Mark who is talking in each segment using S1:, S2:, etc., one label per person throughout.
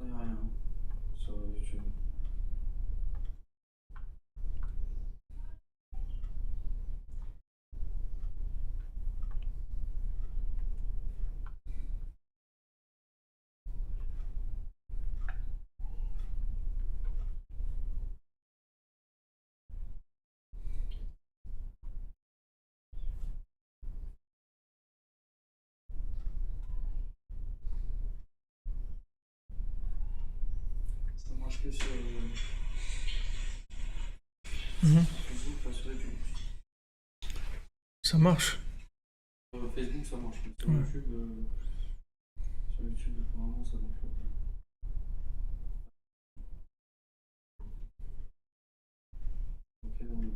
S1: Il n'y a rien sur YouTube. Ça marche que sur
S2: Mhm.
S1: Facebook, pas sur YouTube.
S2: Ça marche.
S1: Sur Facebook, ça marche. Mais
S2: Ouais.
S1: sur YouTube, apparemment, ça marche pas. Ok, dans le...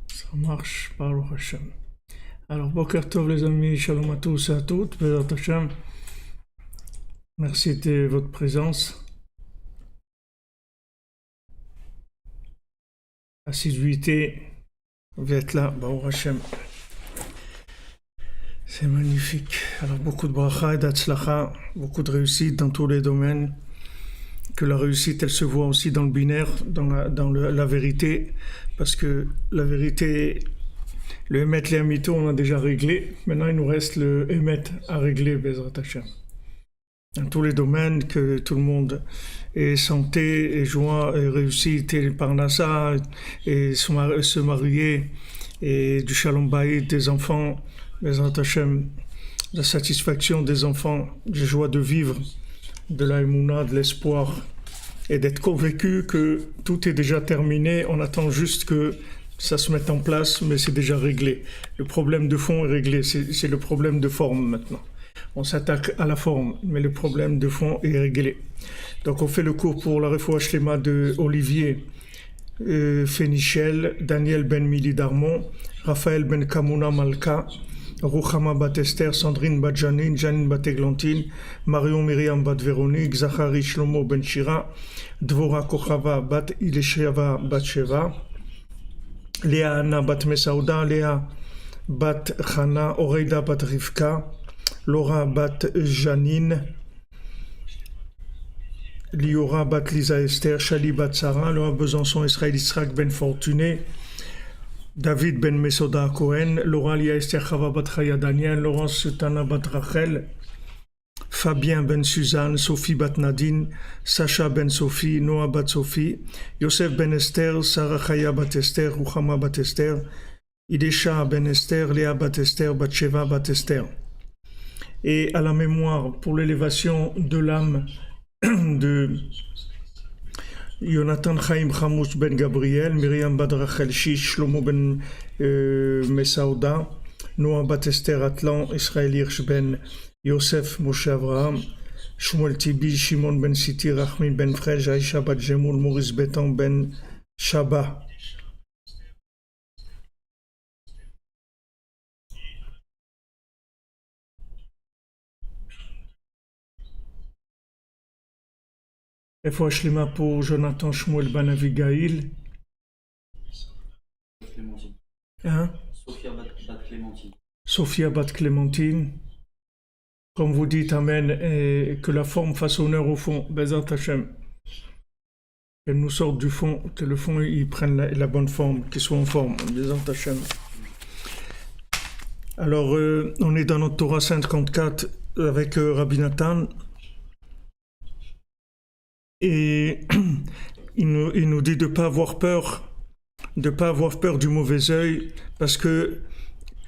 S2: Ça marche, Baruch Hashem. Alors, Boker Tov les amis, Shalom à tous et à toutes, Bezrat Hashem. Merci de votre présence, assiduité, vous êtes là, Baruch Hashem. C'est magnifique. Alors, beaucoup de bracha et d'atzlacha, beaucoup de réussite dans tous les domaines. Que la réussite, elle se voit aussi dans le binaire, dans la vérité, parce que la vérité, le Emet, les Amito, on a déjà réglé. Maintenant, il nous reste le Emet à régler, Bezrat Hashem. Dans tous les domaines, que tout le monde ait santé, et joie, et réussite, et parnassa, et se marier, et du shalom bayit des enfants, Bezrat Hashem, la satisfaction des enfants, la joie de vivre, de la émouna, de l'espoir, et d'être convaincu que tout est déjà terminé, on attend juste que ça se mette en place, mais c'est déjà réglé. Le problème de fond est réglé, c'est le problème de forme maintenant. On s'attaque à la forme, mais le problème de fond est réglé. Donc on fait le cours pour la refoua shlema de Olivier Fénichel, Daniel Ben Mili Darmon, Raphaël Ben Kamuna Malka, Rouchama Bat Esther, Sandrine Bat Janine, Janine Bat Eglantine, Marion Myriam Bat Véronique, Zachary Shlomo Ben Shira, Dvora Kochava Bat Ilesheva Bat Sheva, Léa Anna Bat Mesaouda, Léa Bat Chana, Oreida Bat Rivka, Laura Bat Janine, Liora Bat Lisa Esther, Shali Bat Sarah, Laura Besançon Israël Israq Ben Fortuné, David Ben Mesoda Cohen, Laura Lia Esther Chava Bat Chaya Daniel, Laurence Sutana Bat Rachel, Fabien Ben Suzanne, Sophie Bat Nadine, Sacha Ben Sophie, Noah Bat Sophie, Yosef Ben Esther, Sarah Chaya Bat Esther, Ruchama Bat Esther, Idesha Ben Esther, Léa Bat Esther, Bat Sheva Bat Esther. Et à la mémoire pour l'élévation de l'âme de Jonathan Chaim Hamouch Ben Gabriel, Myriam Bat Rachel Shish, Shlomo Ben Mesaouda, Noah Bat Esther Atlan, Israël Hirsch Ben Yosef Moshe Avraham, Shmuel Tibi, Shimon Ben Siti, Rachmin Ben Frej, Aisha Bat Jemoul, Maurice Betan Ben Shaba. Refoua shlema pour Jonathan Shmuel Ben Avigail.
S1: Clémentine.
S2: Hein?
S1: Bat Clémentine.
S2: Sophia Bat Clémentine. Comme vous dites, Amen, et que la forme fasse honneur au fond. Bezat Hashem. qu'elle nous sorte du fond, que le fond il prenne la bonne forme, qu'il soit en forme, en disant Hachem. Alors, on est dans notre Torah 54 avec Rabbi Nathan, et il nous dit de ne pas avoir peur du mauvais œil, parce que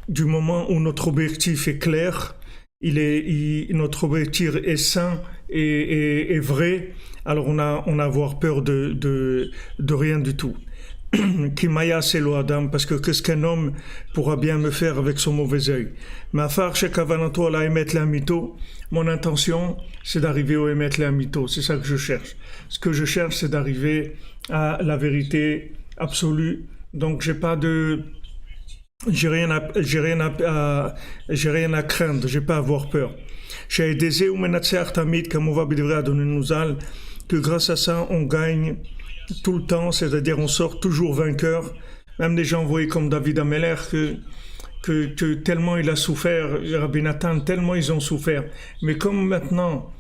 S2: du moment où notre objectif est clair, notre objectif est sain et vrai, alors on a avoir peur de rien du tout. Kimaya c'est lo Adam, parce que qu'est-ce qu'un homme pourra bien me faire avec son mauvais œil. Ma farche kavanato la émettre la mito. Mon intention, c'est d'arriver au émettre la mito. C'est ça que je cherche. Ce que je cherche, c'est d'arriver à la vérité absolue. Donc j'ai rien à craindre, j'ai pas à avoir peur. J'ai désiré ou menatseach tamid, comme on va bidivrer à donner nous al, que grâce à ça, on gagne tout le temps, c'est-à-dire on sort toujours vainqueur. Même des gens voyaient comme David Ameller que tellement il a souffert, Rabbi Nathan, tellement ils ont souffert. Mais comme maintenant,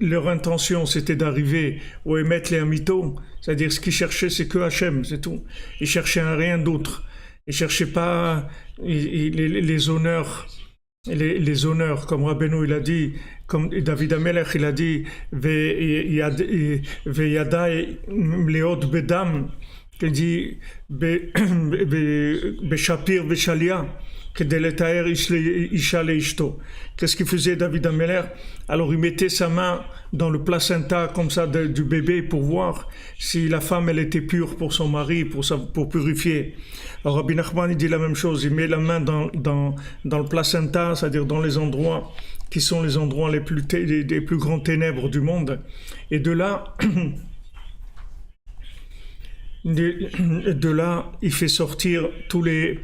S2: leur intention c'était d'arriver au émettre les amito, c'est-à-dire ce qu'ils cherchaient c'est que Hachem, c'est tout. Ils cherchaient à rien d'autre. Ils cherchaient pas les honneurs. Les honneurs, comme Rabbeinu il a dit, comme David Amelech il a dit, Veyadai Mleot Bedam, il dit Beshapir Veshalia, que Deletaer Isha Leishto. Qu'est-ce qu'il faisait David Amelech? Alors il mettait sa main dans le placenta comme ça du bébé pour voir si la femme elle était pure pour son mari, pour purifier. Alors Rabbi Nachman il dit la même chose, il met la main dans le placenta, c'est-à-dire dans les endroits qui sont les endroits les plus grands ténèbres du monde, et de là il fait sortir tous les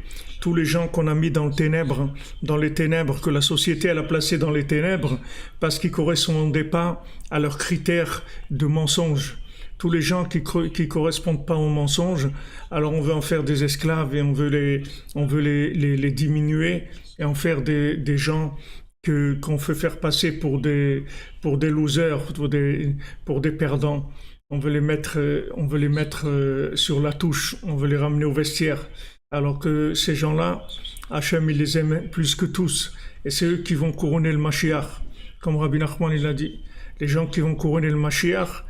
S2: gens qu'on a mis dans les ténèbres, que la société elle a placés dans les ténèbres, parce qu'ils ne correspondaient pas à leurs critères de mensonge. Tous les gens qui correspondent pas aux mensonges, alors on veut en faire des esclaves et on veut les diminuer et en faire des gens qu'on fait faire passer pour des losers, pour des perdants. On veut les mettre sur la touche, on veut les ramener au vestiaire. Alors que ces gens-là, Hachem il les aime plus que tous, et c'est eux qui vont couronner le Mashiach, comme Rabbi Nachman il a dit. Les gens qui vont couronner le Mashiach,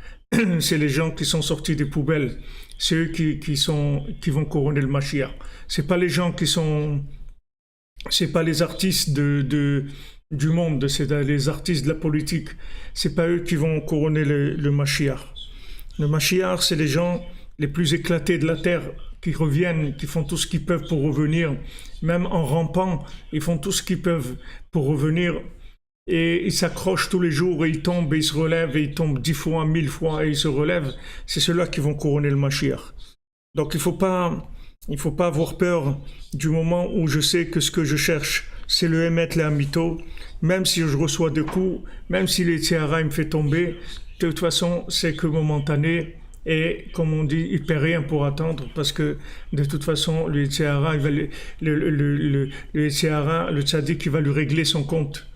S2: c'est les gens qui sont sortis des poubelles. C'est eux qui vont couronner le Mashiach. C'est pas les gens c'est pas les artistes du monde, c'est les artistes de la politique. C'est pas eux qui vont couronner le Mashiach. Le Mashiach, c'est les gens les plus éclatés de la terre qui reviennent, qui font tout ce qu'ils peuvent pour revenir. Même en rampant, ils font tout ce qu'ils peuvent pour revenir. Et ils s'accrochent tous les jours et ils tombent et ils se relèvent et ils tombent 10 fois, 1000 fois et ils se relèvent. C'est ceux-là qui vont couronner le Mashiach. Donc il faut pas avoir peur du moment où je sais que ce que je cherche, c'est le Emet, le Amito. Même si je reçois des coups, même si les Tziara me fait tomber, de toute façon, c'est que momentané. Et comme on dit, il ne paie rien pour attendre, parce que de toute façon, le Tziara, le tzaddik, il va lui régler son compte.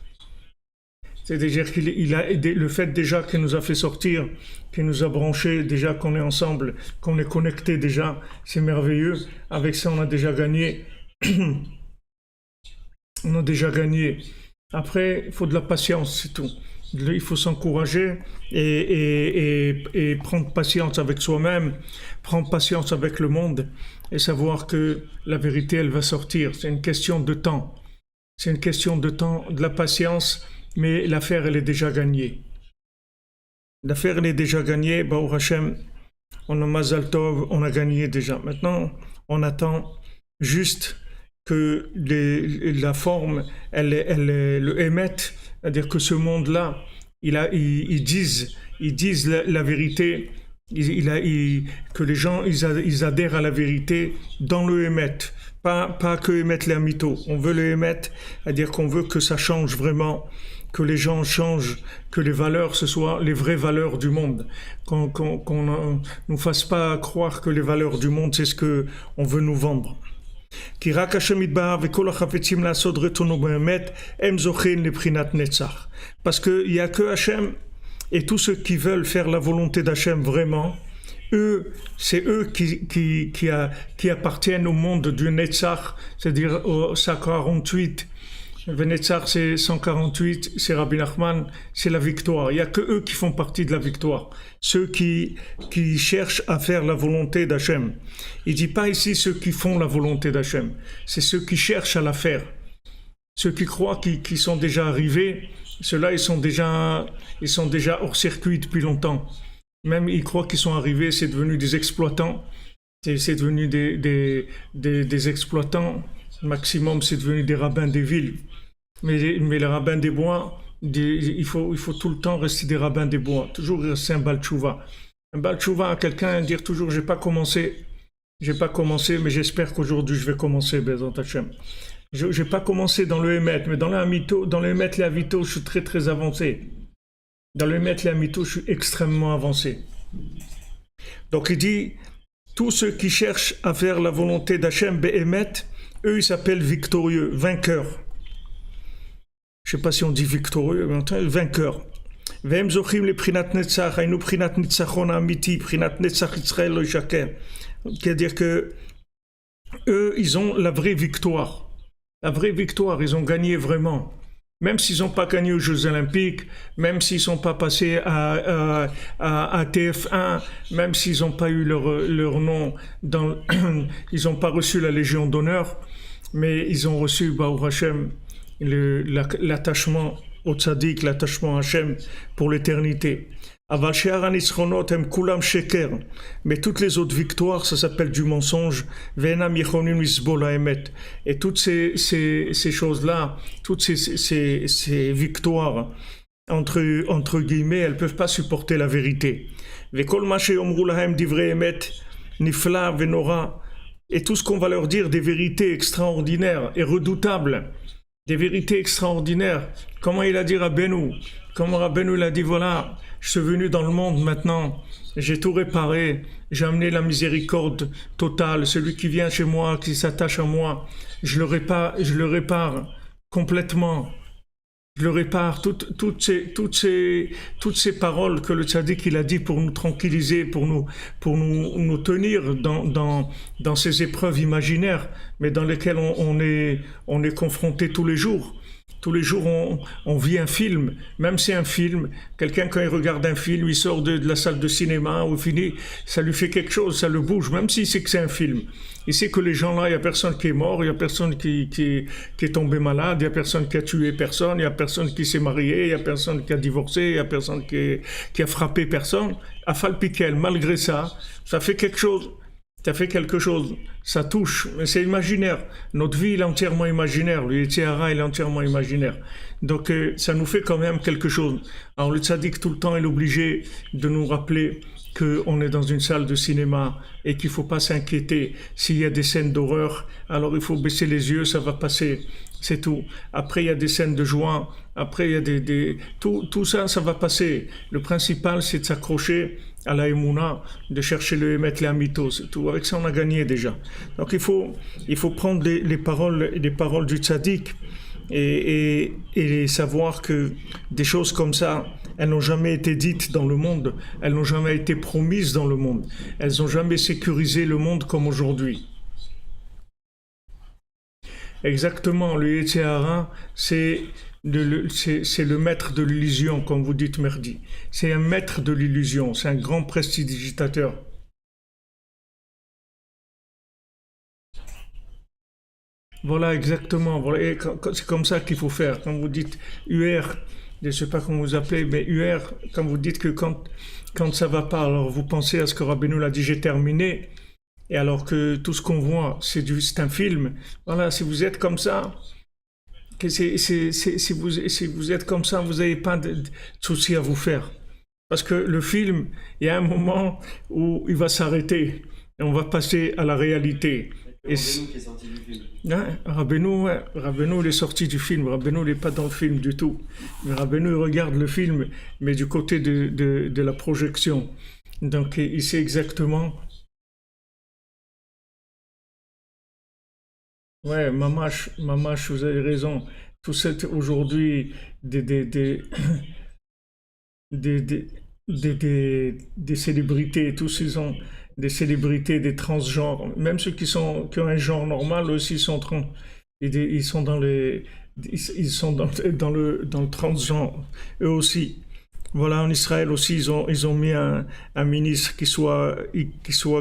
S2: C'est-à-dire le fait déjà qu'il nous a fait sortir, qu'il nous a branchés, déjà qu'on est ensemble, qu'on est connectés déjà, c'est merveilleux. Avec ça, on a déjà gagné. On a déjà gagné. Après, il faut de la patience, c'est tout. Il faut s'encourager et prendre patience avec soi-même, prendre patience avec le monde et savoir que la vérité, elle va sortir. C'est une question de temps. C'est une question de temps, de la patience, mais l'affaire, elle est déjà gagnée. L'affaire, elle est déjà gagnée. Baruch Hashem, on a Mazal Tov, on a gagné déjà. Maintenant, on attend juste que la forme, elle le émette, c'est-à-dire que ce monde-là, ils disent la vérité, que les gens ils adhèrent à la vérité dans le émet, pas que émettre les mythos. On veut le émettre, c'est-à-dire qu'on veut que ça change vraiment, que les gens changent, que les valeurs ce soit les vraies valeurs du monde, qu'on nous fasse pas croire que les valeurs du monde c'est ce que on veut nous vendre. Parce qu'il n'y a que Hachem, et tous ceux qui veulent faire la volonté d'Hachem vraiment, c'est eux qui appartiennent au monde du Netzach, c'est-à-dire au 148. Le Netzach, c'est 148, c'est Rabbi Nachman, c'est la victoire. Il n'y a que eux qui font partie de la victoire. Ceux qui cherchent à faire la volonté d'Hachem. Il ne dit pas ici ceux qui font la volonté d'Hachem. C'est ceux qui cherchent à la faire. Ceux qui croient qu'ils sont déjà arrivés, ceux-là, ils sont déjà hors circuit depuis longtemps. Même ils croient qu'ils sont arrivés, c'est devenu des exploitants. C'est devenu des exploitants. Maximum, c'est devenu des rabbins des villes. Mais les rabbins des bois, il faut tout le temps rester des rabbins des bois. Toujours rester un Baal Tshuva. Un Baal Tshuva à quelqu'un dire toujours, j'ai pas commencé, mais j'espère qu'aujourd'hui je vais commencer, Bezrat Hashem. Je n'ai pas commencé dans le Hémet, mais dans le Hémet, les Avito, je suis très très avancé. Dans le Hémet, les Avito, je suis extrêmement avancé. Donc il dit, tous ceux qui cherchent à faire la volonté d'Hachem, Béhémet, eux ils s'appellent victorieux, vainqueurs. Je ne sais pas si on dit victorieux, mais vainqueurs. V'hem zochim le prinat netzach, hainu prinat netzachon amiti, prinat netzach Israël lo yishaker. C'est-à-dire que eux, ils ont la vraie victoire. La vraie victoire, ils ont gagné vraiment. Même s'ils n'ont pas gagné aux Jeux Olympiques, même s'ils ne sont pas passés à TF1, même s'ils n'ont pas eu leur nom, ils n'ont pas reçu la Légion d'honneur, mais ils ont reçu, Baruch Hashem, l'attachement au tzaddik, l'attachement à Hashem pour l'éternité. Mais toutes les autres victoires, ça s'appelle du mensonge. Et toutes ces choses-là, toutes ces victoires, entre guillemets, elles ne peuvent pas supporter la vérité. Et tout ce qu'on va leur dire, des vérités extraordinaires et redoutables, des vérités extraordinaires. Comment il a dit Rabbeinu? Comment Rabbeinu l'a dit, voilà, je suis venu dans le monde maintenant, j'ai tout réparé, j'ai amené la miséricorde totale, celui qui vient chez moi, qui s'attache à moi, je le répare complètement. Je le répare, toutes ces paroles que le tzaddik il a dit pour nous tranquilliser, pour nous tenir dans ces épreuves imaginaires, mais dans lesquelles on est confronté tous les jours. Tous les jours, on vit un film, même si un film, quelqu'un quand il regarde un film, il sort de la salle de cinéma ou fini, ça lui fait quelque chose, ça le bouge, même s'il sait que c'est un film. Il sait que les gens là, il n'y a personne qui est mort, il n'y a personne qui est tombé malade, il n'y a personne qui a tué personne, il n'y a personne qui s'est marié, il n'y a personne qui a divorcé, il n'y a personne qui a frappé personne. Afal Piquel, malgré ça, ça fait quelque chose. Ça fait quelque chose, ça touche, mais c'est imaginaire. Notre vie, elle est entièrement imaginaire. Le Yetzirah, il est entièrement imaginaire. Donc, ça nous fait quand même quelque chose. Alors, le tzaddik, tout le temps, il est obligé de nous rappeler qu'on est dans une salle de cinéma et qu'il ne faut pas s'inquiéter. S'il y a des scènes d'horreur, alors il faut baisser les yeux, ça va passer. C'est tout. Après, il y a des scènes de joie. Après, il y a tout ça, ça va passer. Le principal, c'est de s'accrocher à la Emouna, de chercher le Hémet, les Amitos, c'est tout. Avec ça, on a gagné déjà. Donc, il faut prendre les paroles du tzaddik et savoir que des choses comme ça, elles n'ont jamais été dites dans le monde, elles n'ont jamais été promises dans le monde, elles n'ont jamais sécurisé le monde comme aujourd'hui. Exactement, le Yetzirah, c'est le maître de l'illusion, comme vous dites, Merdi. C'est un maître de l'illusion, c'est un grand prestidigitateur. Voilà, exactement. Voilà. Et c'est comme ça qu'il faut faire. Quand vous dites UR, je ne sais pas comment vous appelez, mais UR, quand vous dites que quand ça ne va pas, alors vous pensez à ce que Rabbeinu l'a dit, j'ai terminé. Et alors que tout ce qu'on voit, c'est un film. Voilà, si vous êtes comme ça, si vous êtes comme ça, vous n'avez pas de soucis à vous faire. Parce que le film, il y a un moment où il va s'arrêter et on va passer à la réalité.
S1: Et Rabbeinu qui est sorti du film.
S2: Hein, Rabbeinu, il est sorti du film. Rabbeinu, il n'est pas dans le film du tout. Mais Rabbeinu, il regarde le film, mais du côté de la projection. Donc, il sait exactement. Ouais, Mamache, vous avez raison. Tout ça aujourd'hui, des des célébrités, tous ils ont des célébrités, des transgenres, même ceux qui ont un genre normal aussi ils sont ils sont dans le transgenre, eux aussi. Voilà, en Israël aussi, ils ont mis un ministre qui soit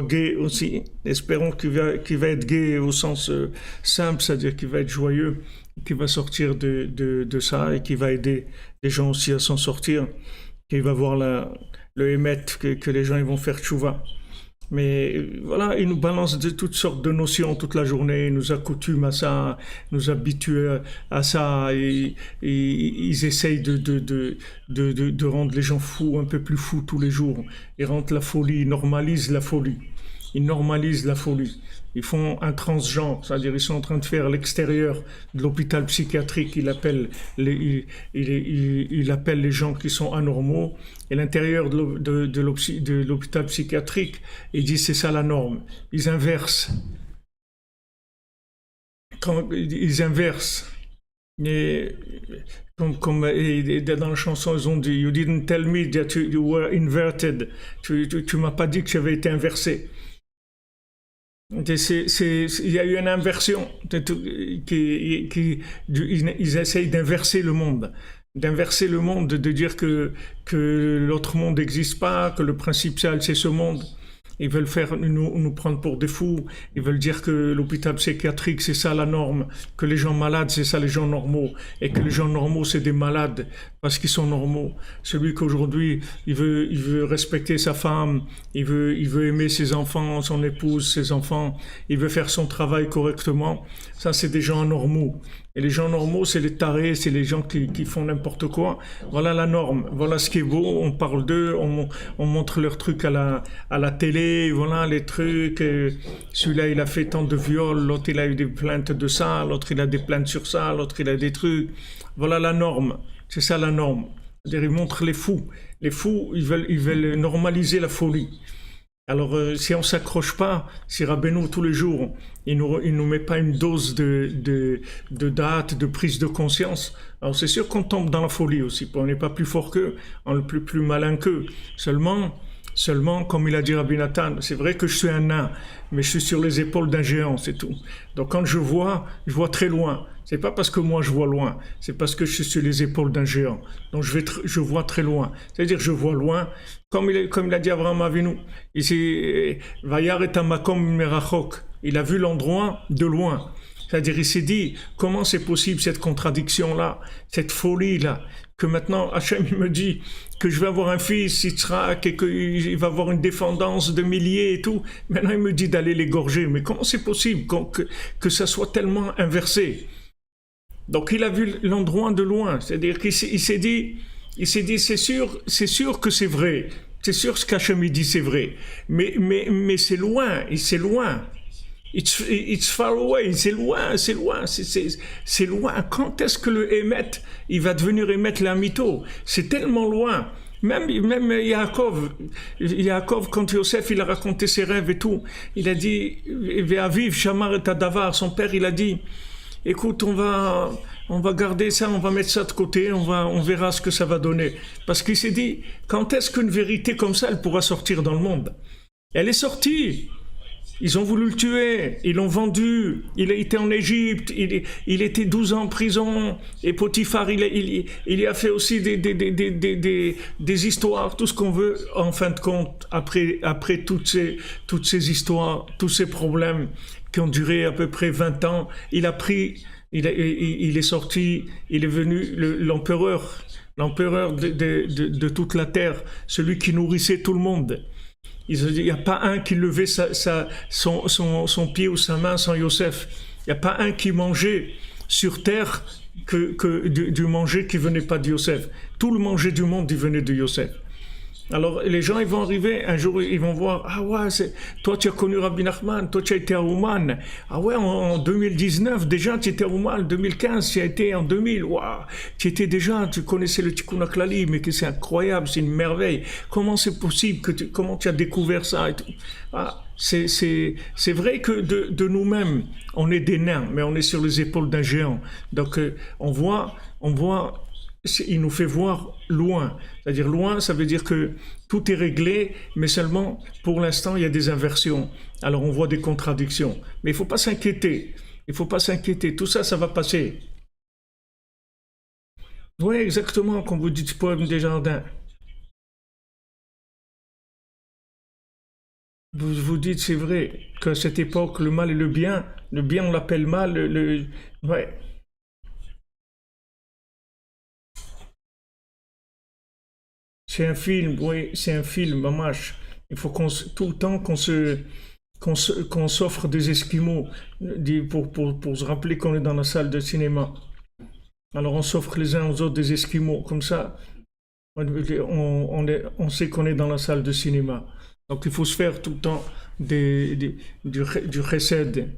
S2: gay aussi. Espérons qu'il va être gay au sens simple, c'est-à-dire qu'il va être joyeux, qu'il va sortir de ça et qu'il va aider les gens aussi à s'en sortir, qu'il va voir le émet, que les gens ils vont faire tchouva. Mais voilà, il nous balance de toutes sortes de notions toute la journée, il nous accoutume à ça, nous habitue à ça, et ils essayent de rendre les gens fous, un peu plus fous tous les jours. Ils rendent la folie, ils normalisent la folie. Ils normalisent la folie. Ils font un transgenre, c'est-à-dire ils sont en train de faire l'extérieur de l'hôpital psychiatrique, il appelle les gens qui sont anormaux, et l'intérieur de l'hôpital psychiatrique, il dit c'est ça la norme. Ils inversent. Ils inversent. Et et dans la chanson, ils ont dit You didn't tell me that you were inverted. Tu m'as pas dit que tu avais été inversé. Il y a eu une inversion. Ils essayent d'inverser le monde. D'inverser le monde, de dire que l'autre monde n'existe pas, que le principal c'est ce monde. Ils veulent nous prendre pour des fous. Ils veulent dire que l'hôpital psychiatrique, c'est ça la norme. Que les gens malades, c'est ça les gens normaux. Et que les gens normaux, c'est des malades parce qu'ils sont normaux. Celui qu'aujourd'hui, il veut respecter sa femme, il veut aimer ses enfants, son épouse, ses enfants. Il veut faire son travail correctement. Ça, c'est des gens normaux. Et les gens normaux, c'est les tarés, c'est les gens qui font n'importe quoi. Voilà la norme, voilà ce qui est beau, on parle d'eux, on montre leurs trucs à la télé, voilà les trucs. Celui-là, il a fait tant de viols, l'autre, il a eu des plaintes de ça, l'autre, il a des plaintes sur ça, l'autre, il a des trucs. Voilà la norme, c'est ça la norme. C'est-à-dire, ils montrent les fous. Les fous, ils veulent normaliser la folie. Alors, si on s'accroche pas, si Rabbeinu tous les jours, il nous met pas une dose de date, de prise de conscience, alors c'est sûr qu'on tombe dans la folie aussi. On n'est pas plus fort qu'eux, on est plus malin qu'eux. Seulement, comme il a dit Rabbi Nathan, c'est vrai que je suis un nain, mais je suis sur les épaules d'un géant, c'est tout. Donc quand je vois très loin. C'est pas parce que moi je vois loin, c'est parce que je suis sur les épaules d'un géant. Donc je vois très loin. C'est-à-dire je vois loin, comme il a dit Abraham Avinu. Ici, Vayar et Amakom Merachok. Il a vu l'endroit de loin. C'est-à-dire il s'est dit, comment c'est possible cette contradiction-là, cette folie-là, que maintenant Hachem il me dit que je vais avoir un fils, il va avoir une défendance de milliers et tout. Maintenant il me dit d'aller l'égorger. Mais comment c'est possible que ça soit tellement inversé? Donc il a vu l'endroit de loin, c'est-à-dire qu'il s'est dit, c'est sûr que c'est vrai, c'est sûr ce qu'Hachem dit c'est vrai, mais c'est loin, it's far away, c'est loin. Quand est-ce que le Emet, il va devenir Emet la mytho? C'est tellement loin. Même Yaakov, quand Yosef il a raconté ses rêves et tout, il a dit, Ve'aviv Shamar et Adavar, son père, il a dit, écoute, on va garder ça, on va mettre ça de côté, on verra ce que ça va donner. Parce qu'il s'est dit, quand est-ce qu'une vérité comme ça, elle pourra sortir dans le monde? Elle est sortie. Ils ont voulu le tuer, ils l'ont vendu, il a été en Égypte, il était 12 ans en prison, et Potiphar, il a fait aussi des histoires, tout ce qu'on veut. En fin de compte, après toutes ces histoires, tous ces problèmes qui ont duré à peu près 20 ans, il est sorti, il est venu l'empereur de toute la terre, celui qui nourrissait tout le monde. Il n'y a pas un qui levait son pied ou sa main sans Yosef. Il n'y a pas un qui mangeait sur terre que du manger qui venait pas de Yosef. Tout le manger du monde, il venait de Yosef. Alors les gens ils vont arriver, un jour ils vont voir, ah ouais, toi tu as connu Rabbi Nachman, toi tu as été à Ouman, ah ouais en 2019 déjà tu étais à Ouman, 2015 tu as été en 2000, waouh, tu connaissais le Tikkun HaKlali, mais que c'est incroyable, c'est une merveille, comment c'est possible, comment tu as découvert ça et tout. Ah, c'est vrai que de nous-mêmes on est des nains, mais on est sur les épaules d'un géant, donc on voit il nous fait voir loin. C'est-à-dire loin, ça veut dire que tout est réglé, mais seulement pour l'instant, il y a des inversions. Alors on voit des contradictions. Mais il ne faut pas s'inquiéter. Il ne faut pas s'inquiéter. Tout ça, ça va passer. Oui, exactement, comme vous dites, poème des jardins. Vous dites, c'est vrai, qu'à cette époque, le mal et le bien on l'appelle mal, ouais, c'est un film, oui, c'est un film, mamache. Il faut tout le temps qu'on s'offre des esquimaux pour se rappeler qu'on est dans la salle de cinéma. Alors on s'offre les uns aux autres des esquimaux, comme ça, on sait qu'on est dans la salle de cinéma. Donc il faut se faire tout le temps du chesed,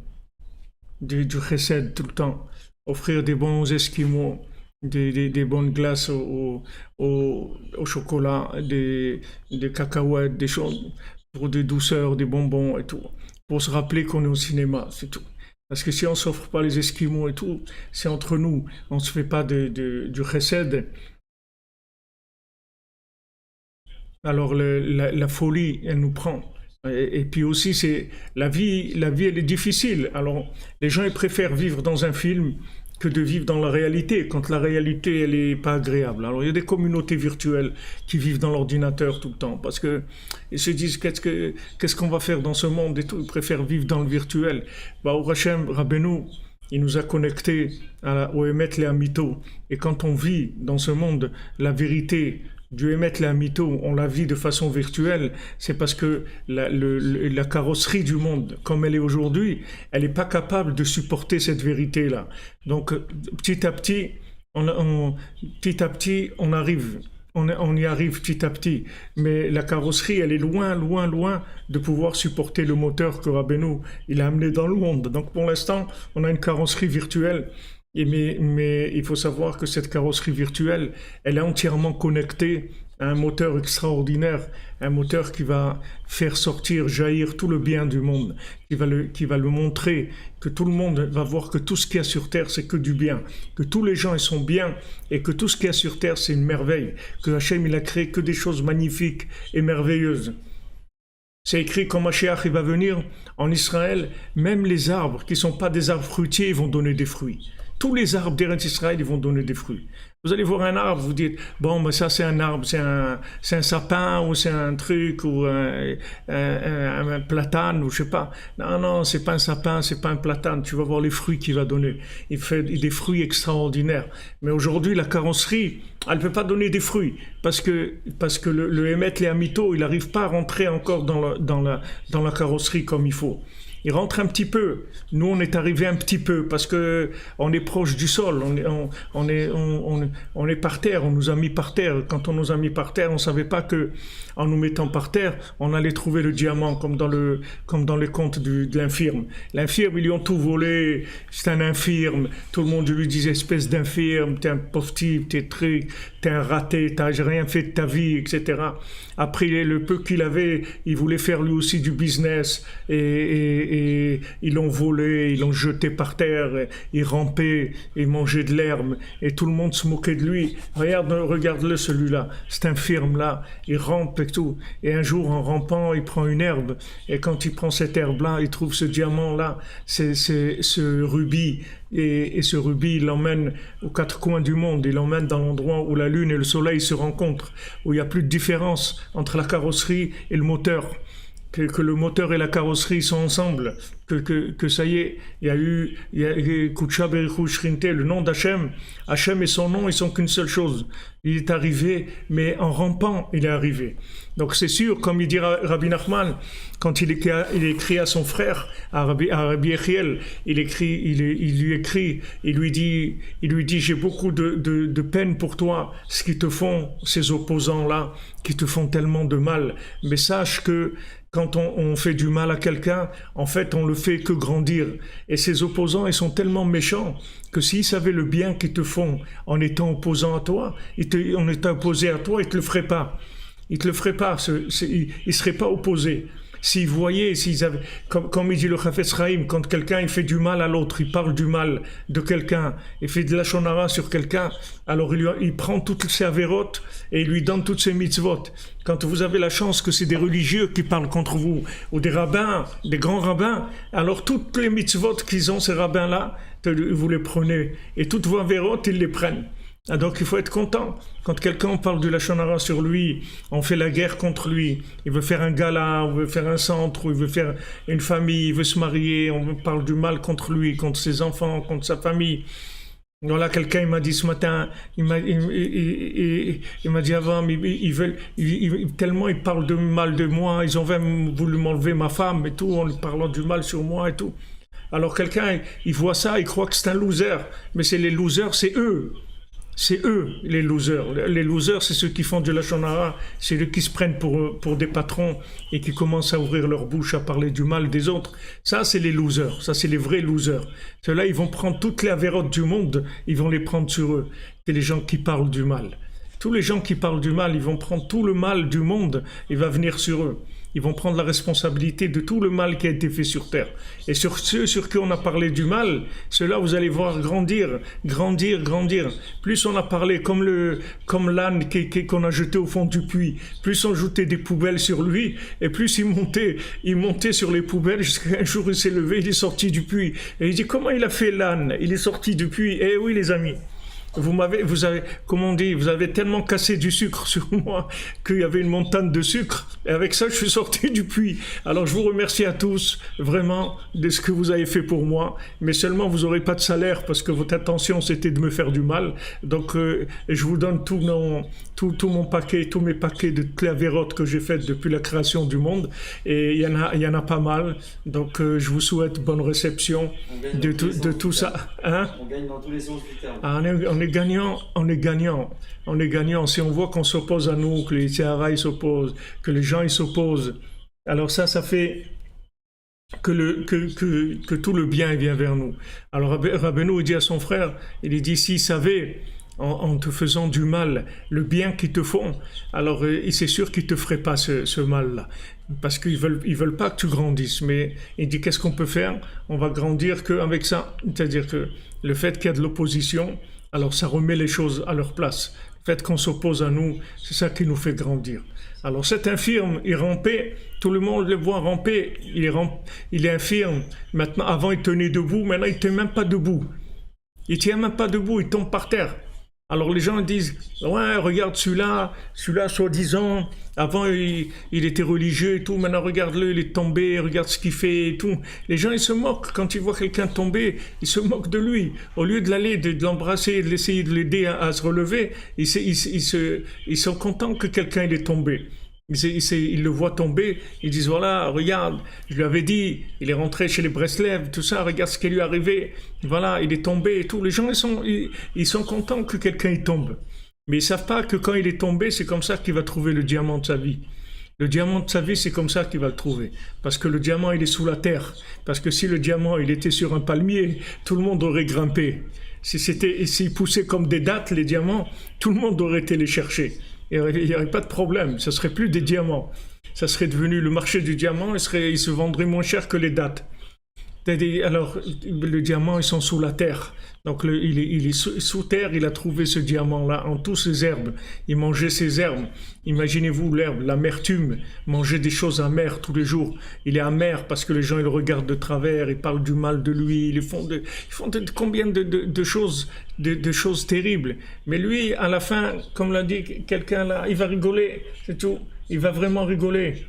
S2: du chesed tout le temps. Offrir des bons esquimaux, des bonnes glaces au chocolat, des cacahuètes, des choses pour des douceurs, des bonbons et tout. Pour se rappeler qu'on est au cinéma, c'est tout. Parce que si on s'offre pas les esquimaux et tout, c'est entre nous. On se fait pas du chesed. Alors la folie, elle nous prend. Et puis aussi, c'est la vie, elle est difficile. Alors les gens, ils préfèrent vivre dans un film que de vivre dans la réalité, quand la réalité, elle est pas agréable. Alors il y a des communautés virtuelles qui vivent dans l'ordinateur tout le temps, parce que ils se disent qu'est-ce qu'on va faire dans ce monde et tout. Ils préfèrent vivre dans le virtuel. Bah, au Hachem, Rabbeinu, il nous a connectés au Emet et à Mito. Et quand on vit dans ce monde, la vérité du Emet et à Mito, on la vit de façon virtuelle, c'est parce que la carrosserie du monde, comme elle est aujourd'hui, elle n'est pas capable de supporter cette vérité-là. Donc, petit à petit, on y arrive petit à petit. Mais la carrosserie, elle est loin, loin, loin de pouvoir supporter le moteur que Rabbeinu, il a amené dans le monde. Donc, pour l'instant, on a une carrosserie virtuelle. Mais il faut savoir que cette carrosserie virtuelle, elle est entièrement connectée à un moteur extraordinaire, un moteur qui va faire sortir, jaillir tout le bien du monde, qui va le montrer, que tout le monde va voir que tout ce qu'il y a sur Terre, c'est que du bien, que tous les gens, ils sont bien, et que tout ce qu'il y a sur Terre, c'est une merveille, que Hachem, il a créé que des choses magnifiques et merveilleuses. C'est écrit quand Mashiach il va venir en Israël, même les arbres qui ne sont pas des arbres fruitiers, ils vont donner des fruits. Tous les arbres d'Eretz Israël, ils vont donner des fruits. Vous allez voir un arbre, vous dites, bon, ben ça c'est un arbre, c'est un sapin, ou c'est un truc, ou un platane, ou je sais pas. Non, non, c'est pas un sapin, c'est pas un platane, tu vas voir les fruits qu'il va donner. Il fait des fruits extraordinaires. Mais aujourd'hui, la carrosserie, elle ne peut pas donner des fruits, parce que le Emet, les Amito, il n'arrive pas à rentrer encore dans la carrosserie comme il faut. Il rentre un petit peu. Nous, on est arrivé un petit peu parce que on est proche du sol. On est par terre. On nous a mis par terre. Quand on nous a mis par terre, on savait pas que, en nous mettant par terre, on allait trouver le diamant, comme dans les contes de l'infirme. L'infirme, ils lui ont tout volé. C'est un infirme. Tout le monde lui disait espèce d'infirme. T'es un pauvre type, t'es un raté, t'as rien fait de ta vie, etc. Après, le peu qu'il avait, il voulait faire lui aussi du business et ils l'ont volé, ils l'ont jeté par terre, il rampait, il mangeait de l'herbe et tout le monde se moquait de lui. Regarde-le celui-là, cet infirme-là, il rampe et tout. Et un jour, en rampant, il prend une herbe et quand il prend cette herbe-là, il trouve ce diamant-là, c'est ce rubis. Et ce rubis, il l'emmène aux quatre coins du monde, il l'emmène dans l'endroit où la lune et le soleil se rencontrent, où il n'y a plus de différence entre la carrosserie et le moteur, que le moteur et la carrosserie sont ensemble, que ça y est, il y a Kutsha Berichu Shrinte, le nom d'Hachem, Hachem et son nom, ils sont qu'une seule chose. Il est arrivé, mais en rampant, il est arrivé. Donc c'est sûr, comme il dit Rabbi Nachman, quand il écrit à son frère, à Rabbi Yechiel, il lui écrit, il lui dit, j'ai beaucoup de peine pour toi, ce qui te font, ces opposants-là, qui te font tellement de mal. Mais sache que quand on fait du mal à quelqu'un, en fait, on le fait que grandir. Et ces opposants, ils sont tellement méchants que s'ils savaient le bien qu'ils te font en étant opposants à toi, en étant opposés à toi, ils te le feraient pas. Ils te le feraient pas. Ils seraient pas opposés. s'ils voyaient, s'ils avaient, comme il dit le Chafetz Chaim, quand quelqu'un il fait du mal à l'autre, il parle du mal de quelqu'un, il fait de la shonara sur quelqu'un, alors il prend toutes ses avérotes et il lui donne toutes ses mitzvot. Quand vous avez la chance que c'est des religieux qui parlent contre vous, ou des rabbins, des grands rabbins, alors toutes les mitzvot qu'ils ont, ces rabbins-là, vous les prenez. Et toutes vos avérotes, ils les prennent. Ah, donc il faut être content. Quand quelqu'un parle de la shonara sur lui, on fait la guerre contre lui, il veut faire un gala, on veut faire un centre, ou il veut faire une famille, il veut se marier, on parle du mal contre lui, contre ses enfants, contre sa famille. Voilà, quelqu'un il m'a dit ce matin, il m'a dit avant, tellement ils parlent de mal de moi, ils ont même voulu m'enlever ma femme et tout, en lui parlant du mal sur moi et tout. Alors quelqu'un, il voit ça, il croit que c'est un loser, mais c'est les losers, c'est eux. C'est eux, les losers. Les losers, c'est ceux qui font de la shonara, c'est ceux qui se prennent pour des patrons et qui commencent à ouvrir leur bouche, à parler du mal des autres. Ça, c'est les losers. Ça, c'est les vrais losers. Ceux-là, ils vont prendre toutes les avérotes du monde, ils vont les prendre sur eux. C'est les gens qui parlent du mal. Tous les gens qui parlent du mal, ils vont prendre tout le mal du monde, il va venir sur eux. Ils vont prendre la responsabilité de tout le mal qui a été fait sur terre. Et sur ceux sur qui on a parlé du mal, ceux-là, vous allez voir grandir, grandir, grandir. Plus on a parlé comme l'âne qu'on a jeté au fond du puits, plus on jetait des poubelles sur lui, et plus il montait sur les poubelles, jusqu'à un jour il s'est levé, il est sorti du puits. Et il dit, comment il a fait l'âne? Il est sorti du puits. Eh oui, les amis. Vous avez, comment on dit, vous avez tellement cassé du sucre sur moi qu'il y avait une montagne de sucre. Et avec ça, je suis sorti du puits. Alors, je vous remercie à tous, vraiment, de ce que vous avez fait pour moi. Mais seulement, vous n'aurez pas de salaire parce que votre intention, c'était de me faire du mal. Donc, je vous donne tout mon paquet, tous mes paquets de clavérotes que j'ai faites depuis la création du monde. Et il y en a pas mal. Donc, je vous souhaite bonne réception de tout ça. Hein?
S1: On gagne dans tous les sens du terme.
S2: Ah, on est gagnant. Si on voit qu'on s'oppose à nous, que les Tihara ils s'opposent, que les gens ils s'opposent, alors ça fait que tout le bien il vient vers nous. Alors Rabbeinu il dit à son frère, il dit s'il savait en te faisant du mal, le bien qu'ils te font, alors c'est sûr qu'ils te feraient pas ce mal-là, parce qu'ils veulent pas que tu grandisses. Mais il dit qu'est-ce qu'on peut faire? On va grandir qu'avec ça, c'est-à-dire que le fait qu'il y a de l'opposition, alors ça remet les choses à leur place. Le fait qu'on s'oppose à nous, c'est ça qui nous fait grandir. Alors cet infirme, il rampait, tout le monde le voit ramper, il est infirme. Maintenant, avant il tenait debout, maintenant il ne tient même pas debout. Il tient même pas debout, il tombe par terre. Alors les gens disent, ouais, regarde celui-là, soi-disant, avant il était religieux et tout, maintenant regarde-le, il est tombé, regarde ce qu'il fait et tout. Les gens ils se moquent, quand ils voient quelqu'un tomber, ils se moquent de lui. Au lieu de l'embrasser, de l'essayer de l'aider à se relever, ils sont contents que quelqu'un il est tombé. Ils le voient tomber, ils disent voilà, regarde, je lui avais dit, il est rentré chez les Breslev, tout ça, regarde ce qui lui est arrivé, voilà, il est tombé et tout. Les gens ils sont contents que quelqu'un y tombe, mais ils savent pas que quand il est tombé, c'est comme ça qu'il va trouver le diamant de sa vie. Le diamant de sa vie, c'est comme ça qu'il va le trouver, parce que le diamant il est sous la terre, parce que si le diamant il était sur un palmier, tout le monde aurait grimpé. S'il poussait comme des dattes les diamants, tout le monde aurait été les chercher. Il n'y aurait pas de problème, ce ne serait plus des diamants. Ça serait devenu le marché du diamant, il se vendrait moins cher que les dattes. Alors, le diamant, ils sont sous la terre. Donc, il est sous terre, il a trouvé ce diamant-là en toutes ses herbes. Il mangeait ses herbes. Imaginez-vous l'herbe, l'amertume, manger des choses amères tous les jours. Il est amer parce que les gens, ils le regardent de travers, ils parlent du mal de lui, ils font combien de choses terribles. Mais lui, à la fin, comme l'a dit quelqu'un là, il va rigoler, c'est tout. Il va vraiment rigoler.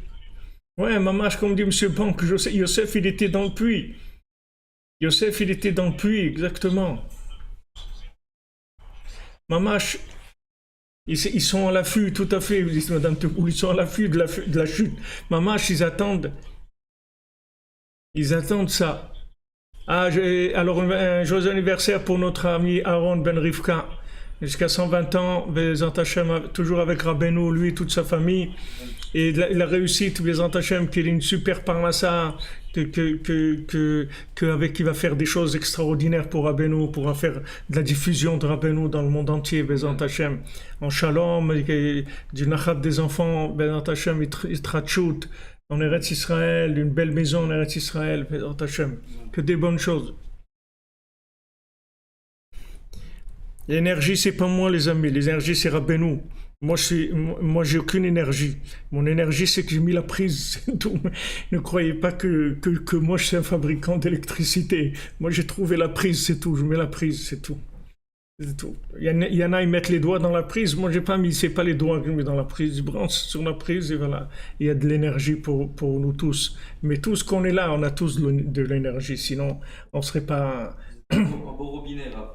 S2: Ouais, mamache, comme dit M. Banque, Yosef, il était dans le puits. Yosef, il était dans le puits, exactement. Mamache, ils sont à l'affût, tout à fait, dit Madame Tepoul, ils sont à l'affût de la chute. Mamache, ils attendent ça. Ah, alors, un joyeux anniversaire pour notre ami Aaron Ben Rivka. Jusqu'à 120 ans, Bezant Hashem, toujours avec Rabbeinu, lui et toute sa famille. Et la réussite, Bezant Hashem, qu'il ait une super parnassa, qu'il va faire des choses extraordinaires pour Rabbeinu, pourra faire de la diffusion de Rabbeinu dans le monde entier, Bezant Hashem. En shalom, du nachat des enfants, Bezant Hashem, Itrachut, en Eretz Israël, une belle maison en Eretz Israël, Bezrat Hashem, que des bonnes choses. L'énergie, c'est pas moi, les amis. L'énergie, c'est Rabbeinu. Moi, j'ai aucune énergie. Mon énergie, c'est que j'ai mis la prise, c'est tout. Ne croyez pas que moi, je suis un fabricant d'électricité. Moi, j'ai trouvé la prise, c'est tout. Je mets la prise, c'est tout. C'est tout. Il y en a, ils mettent les doigts dans la prise. Moi, j'ai pas mis, c'est pas les doigts que je mets dans la prise. Je branche sur la prise et voilà. Il y a de l'énergie pour nous tous. Mais tout ce qu'on est là, on a tous de l'énergie. Sinon, on serait pas...
S1: Un beau robinet, là.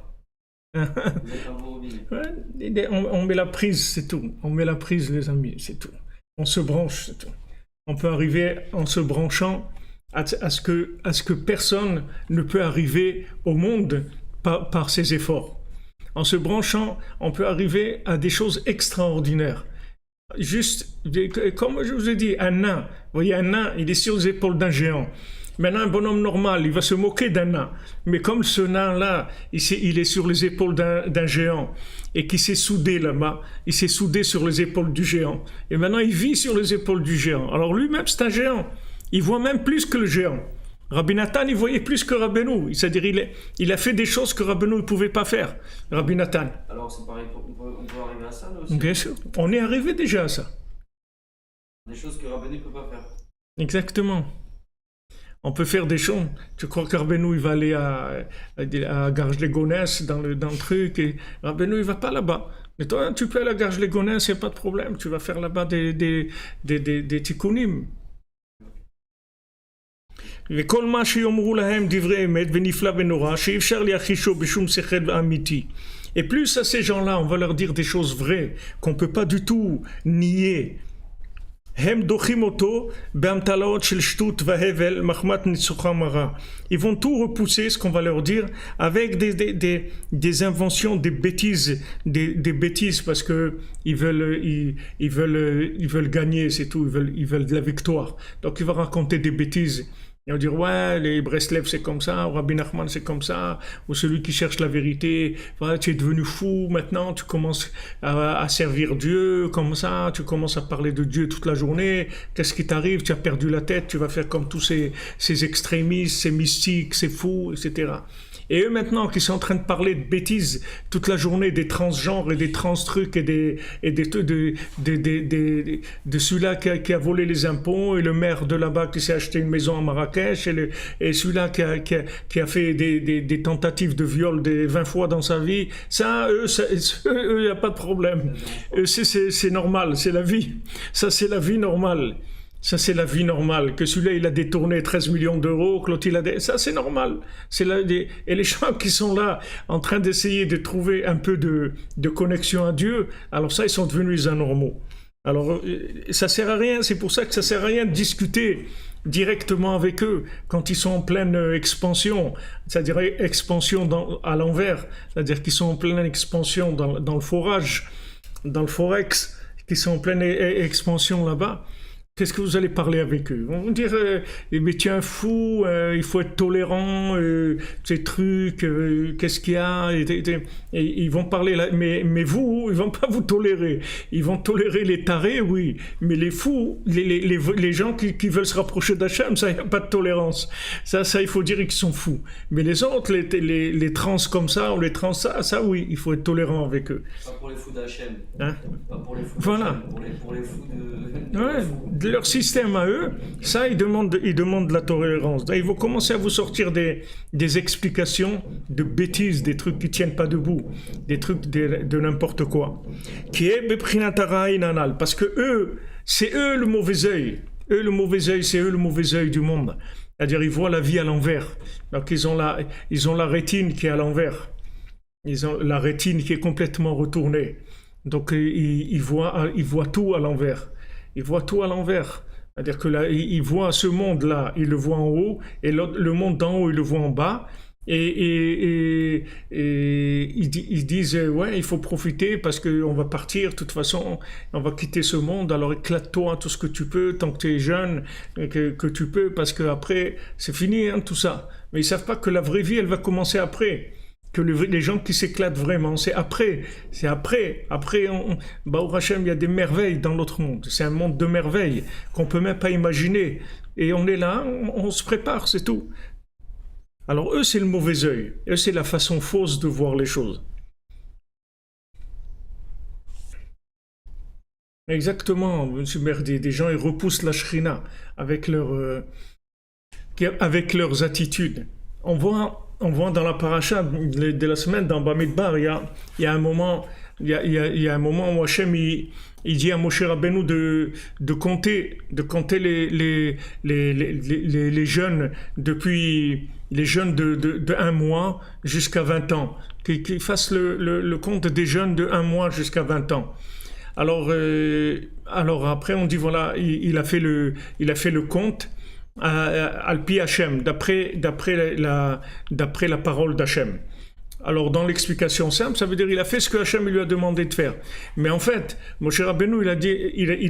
S1: Vous êtes un beau robinet.
S2: Ouais, on met la prise, c'est tout. On met la prise, les amis, c'est tout. On se branche, c'est tout. On peut arriver en se branchant à ce que personne ne peut arriver au monde par ses efforts. En se branchant, on peut arriver à des choses extraordinaires. Juste, comme je vous ai dit, un nain. Vous voyez, un nain, il est sur les épaules d'un géant. Maintenant, un bonhomme normal, il va se moquer d'un nain. Mais comme ce nain-là, il est sur les épaules d'un géant et qui s'est soudé là-bas, il s'est soudé sur les épaules du géant. Et maintenant, il vit sur les épaules du géant. Alors lui-même, c'est un géant. Il voit même plus que le géant. Rabbi Nathan, il voyait plus que Rabbeinu. C'est-à-dire, il a fait des choses que Rabbeinu ne pouvait pas faire. Rabbi Nathan.
S1: Alors, c'est pareil, on peut arriver à ça, là aussi.
S2: Bien sûr. On est arrivé déjà à ça.
S1: Des choses que Rabbeinu ne peut pas faire.
S2: Exactement. On peut faire des choses. Tu crois que Rabbeinu, il va aller à Garges-les-Gonesse dans le truc et Rabbeinu, il va pas là-bas. Mais toi, tu peux aller à Garges-les-Gonesse, il n'y a pas de problème. Tu vas faire là-bas des tikkunim. וכל מה שיאמרו להם דברי אמת ונפלא ונורא שאי אפשר להכחישו בשום שכל אמיתי. Et plus à ces gens-là, on va leur dire des choses vraies qu'on ne peut pas du tout nier. הם דוחים אותו באמתלות של שטות והבל מחמת ניצוחם הרע. Ils vont tout repousser, ce qu'on va leur dire, avec des inventions, des bêtises parce que ils veulent gagner, c'est tout, ils veulent de la victoire. Donc il va raconter des bêtises. Ils vont dire, ouais, les Breslev c'est comme ça, ou Rabbi Nachman c'est comme ça, ou celui qui cherche la vérité, voilà, tu es devenu fou maintenant, tu commences à servir Dieu, comme ça, tu commences à parler de Dieu toute la journée, qu'est-ce qui t'arrive, tu as perdu la tête, tu vas faire comme tous ces extrémistes, ces mystiques, ces fous, etc. Et eux maintenant qui sont en train de parler de bêtises toute la journée, des transgenres et des trans-trucs et de celui-là qui a volé les impôts et le maire de là-bas qui s'est acheté une maison à Marrakech et celui-là qui a fait des tentatives de viol 20 fois dans sa vie, ça, eux, il n'y a pas de problème. C'est normal, c'est la vie. Ça, c'est la vie normale. Ça, c'est la vie normale. Que celui-là, il a détourné 13 millions d'euros, que l'autre, ça, c'est normal. Et les gens qui sont là, en train d'essayer de trouver un peu de connexion à Dieu, alors ça, ils sont devenus anormaux. Alors, ça sert à rien. C'est pour ça que ça sert à rien de discuter directement avec eux quand ils sont en pleine expansion, c'est-à-dire expansion à l'envers, c'est-à-dire qu'ils sont en pleine expansion dans le forage, dans le forex, qu'ils sont en pleine expansion là-bas. Qu'est-ce que vous allez parler avec eux? Ils vont dire, mais tu es un fou, il faut être tolérant, ces trucs, qu'est-ce qu'il y a? Et ils vont parler là, mais vous, ils vont pas vous tolérer. Ils vont tolérer les tarés, oui, mais les fous, les gens qui veulent se rapprocher d'Hachem, ça, il n'y a pas de tolérance. Ça, il faut dire qu'ils sont fous. Mais les autres, les trans comme ça, ou les trans ça, oui, il faut être tolérant avec eux.
S1: Pas pour les fous d'Hachem.
S2: Hein?
S1: Pas pour les fous
S2: voilà.
S1: Pour les fous de
S2: ouais. De leur système à eux, ça, ils demandent de la tolérance. Ils vont commencer à vous sortir des explications de bêtises, des trucs qui tiennent pas debout, des trucs de n'importe quoi. Qui est beprinatara inanal, parce que eux, c'est eux le mauvais œil. Eux, le mauvais œil, c'est eux le mauvais œil du monde. C'est-à-dire, ils voient la vie à l'envers. Donc, ils ont la rétine qui est à l'envers. Ils ont la rétine qui est complètement retournée. Donc, ils voient tout à l'envers. Ils voient tout à l'envers. C'est-à-dire que là, ils voient ce monde-là, ils le voient en haut, et le monde d'en haut, ils le voient en bas. Et ils disent, ouais, il faut profiter parce qu'on va partir, de toute façon, on va quitter ce monde, alors éclate-toi tout ce que tu peux, tant que tu es jeune, que tu peux, parce qu'après, c'est fini, hein, tout ça. Mais ils ne savent pas que la vraie vie, elle va commencer après. que les gens qui s'éclatent vraiment, c'est après. Après, Baruch Hashem, il y a des merveilles dans l'autre monde. C'est un monde de merveilles qu'on peut même pas imaginer. Et on est là, on se prépare, c'est tout. Alors eux, c'est le mauvais œil. Eux, c'est la façon fausse de voir les choses. Exactement, M. Merdi. Des gens, ils repoussent la shrina avec leurs attitudes. On voit dans la paracha de la semaine, dans Bamidbar, il y a un moment, il y a un moment où Hachem il dit à Moshe Rabbeinu de compter les jeunes depuis les jeunes de 1 mois jusqu'à 20 ans, qu'il fasse le compte des jeunes de 1 mois jusqu'à 20 ans. Alors après on dit voilà, il a fait le compte Alpi Hachem, d'après la parole d'Hachem. Alors dans l'explication simple, ça veut dire il a fait ce que Hachem lui a demandé de faire. Mais en fait, Moshe Rabbeinu il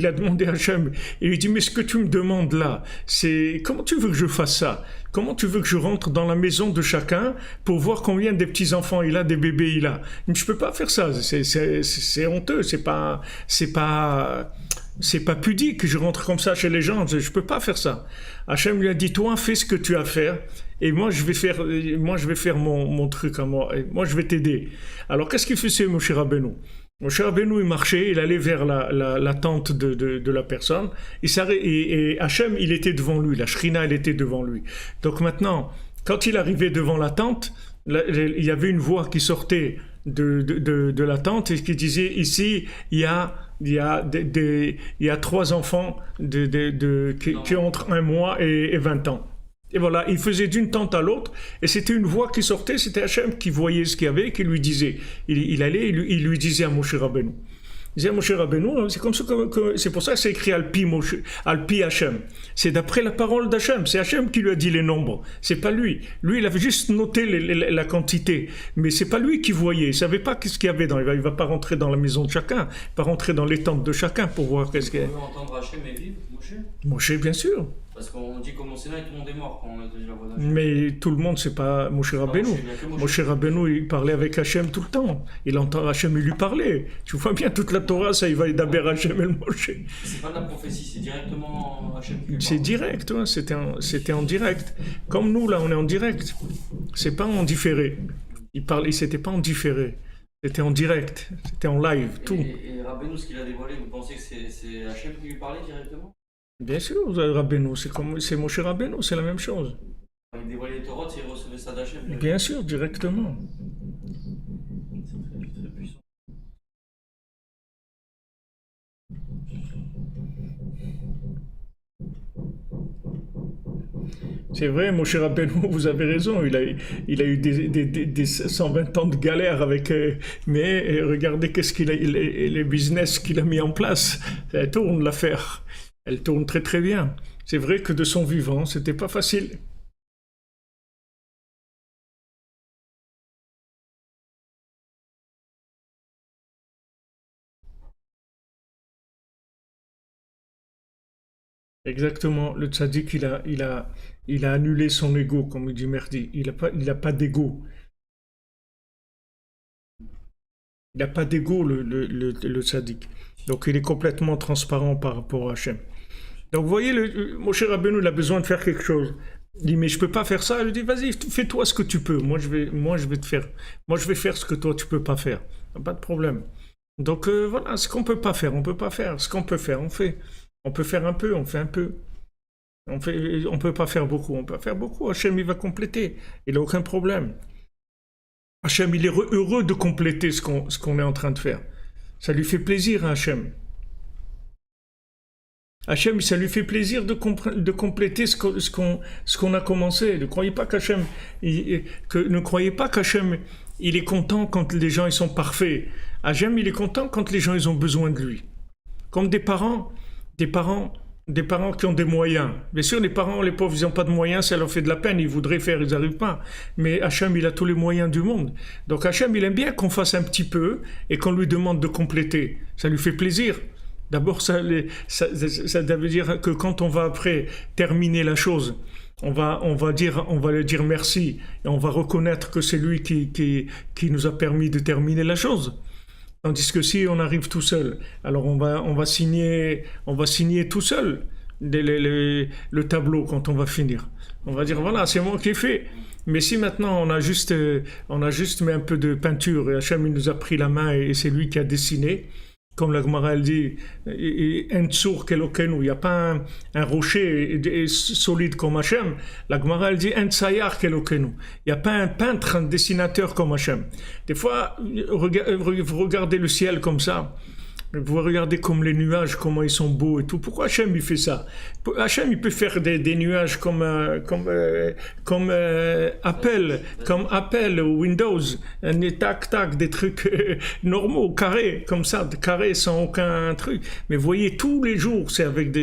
S2: a demandé à Hachem, il lui dit mais ce que tu me demandes là, c'est comment tu veux que je fasse ça? Comment tu veux que je rentre dans la maison de chacun pour voir combien des petits enfants il a, des bébés il a? Je peux pas faire ça, c'est honteux, c'est pas pudique que je rentre comme ça chez les gens, je peux pas faire ça. Hachem lui a dit toi fais ce que tu as à faire et moi je vais faire mon truc à moi, et moi je vais t'aider. Alors qu'est-ce qu'il faisait Moshe Rabbeinu? Moshe Rabbeinu il marchait, il allait vers la tente de la personne, et Hachem il était devant lui, la Shrina elle était devant lui. Donc maintenant quand il arrivait devant la tente, il y avait une voix qui sortait de la tente et qui disait ici il y a 3 enfants qui ont entre 1 mois et 20 ans. Et voilà, il faisait d'une tente à l'autre, et c'était une voix qui sortait, c'était Hachem qui voyait ce qu'il y avait, qui lui disait. Il lui disait à Moshe Rabbeinu. Il disait à Moshe Rabbeinu, c'est comme ça c'est pour ça que c'est écrit Alpi Hachem. C'est d'après la parole d'Hachem, c'est Hachem qui lui a dit les nombres, c'est pas lui. Lui, il avait juste noté la quantité, mais c'est pas lui qui voyait, il savait pas ce qu'il y avait dans. Il va pas rentrer dans la maison de chacun, pas rentrer dans les tentes de chacun pour voir qu'est-ce qu'il y a.
S1: On peut entendre Hachem et vivre, Moshe?
S2: Moshe, bien sûr.
S1: Parce qu'on dit comme au Sénat et tout le monde est mort quand on a dit la voix d'Hachem.
S2: Mais tout le monde, c'est pas Moshe Rabbeinu. Moshe Rabbeinu, il parlait avec Hachem tout le temps. Il entend Hachem, il lui parlait. Tu vois bien, toute la Torah, ça, il va d'Aber Hachem et le Moshe. C'est
S1: pas de la prophétie, c'est directement Hachem qui lui parle.
S2: C'est direct, ouais, c'était en direct. Comme nous, là, on est en direct. C'est pas en différé. C'était pas en différé. C'était en direct. C'était en live, tout.
S1: Et Rabbeinu, ce qu'il a dévoilé, vous pensez que c'est Hachem qui lui parlait directement?
S2: Bien sûr, Rabbeinu, c'est Moshe Rabbeinu, c'est la même chose.
S1: Il dévoilait les Torahs, il recevait ça d'Hachem.
S2: Bien sûr, directement.
S1: C'est très puissant.
S2: C'est vrai, Moshe Rabbeinu, vous avez raison, il a eu des 120 ans de galère avec... mais regardez les business qu'il a mis en place. Ça tourne l'affaire. Elle tourne très très bien. C'est vrai que de son vivant, c'était pas facile. Exactement. Le tzaddik, il a annulé son ego, comme dit Merdi. Il a pas d'ego. Il n'a pas d'ego, le tzaddik. Donc il est complètement transparent par rapport à Hachem. Donc vous voyez, Moshe Rabbeinu, il a besoin de faire quelque chose. Il dit, mais je peux pas faire ça. Je dis, vas-y, fais-toi ce que tu peux. Moi, je vais faire ce que toi, tu peux pas faire. Pas de problème. Donc voilà, ce qu'on peut pas faire, on peut pas faire. Ce qu'on peut faire, on fait. On peut faire un peu, on fait un peu. On peut pas faire beaucoup, on peut faire beaucoup. Hachem, il va compléter. Il n'a aucun problème. Hachem, il est heureux de compléter ce qu'on est en train de faire. Ça lui fait plaisir à Hachem. Hachem, ça lui fait plaisir de compléter ce qu'on a commencé. Ne croyez pas qu'Hachem, il est content quand les gens ils sont parfaits. Hachem, il est content quand les gens ils ont besoin de lui. Comme des parents qui ont des moyens. Bien sûr, les parents, les pauvres, ils n'ont pas de moyens, ça leur fait de la peine, ils voudraient faire, ils n'arrivent pas. Mais Hachem, il a tous les moyens du monde. Donc Hachem, il aime bien qu'on fasse un petit peu et qu'on lui demande de compléter. Ça lui fait plaisir. D'abord, ça veut dire que quand on va après terminer la chose, on va lui dire merci et on va reconnaître que c'est lui qui nous a permis de terminer la chose. Tandis que si on arrive tout seul, alors on va signer tout seul le tableau quand on va finir. On va dire voilà, c'est moi qui ai fait. Mais si maintenant on a juste mis un peu de peinture et Hachem il nous a pris la main et c'est lui qui a dessiné, comme la Gemara elle dit, Entsur Kelokenu, il n'y a pas un rocher solide comme Hachem. La Gemara elle dit Entsayar Kelokenu, il n'y a pas un peintre, un dessinateur comme Hachem. Des fois, vous regardez le ciel comme ça. Vous regardez comme les nuages, comment ils sont beaux et tout. Pourquoi Hachem il fait ça? Hachem il peut faire des nuages comme Apple ou Windows, tac, des trucs normaux, carrés, comme ça, carrés sans aucun truc. Mais voyez, tous les jours, c'est avec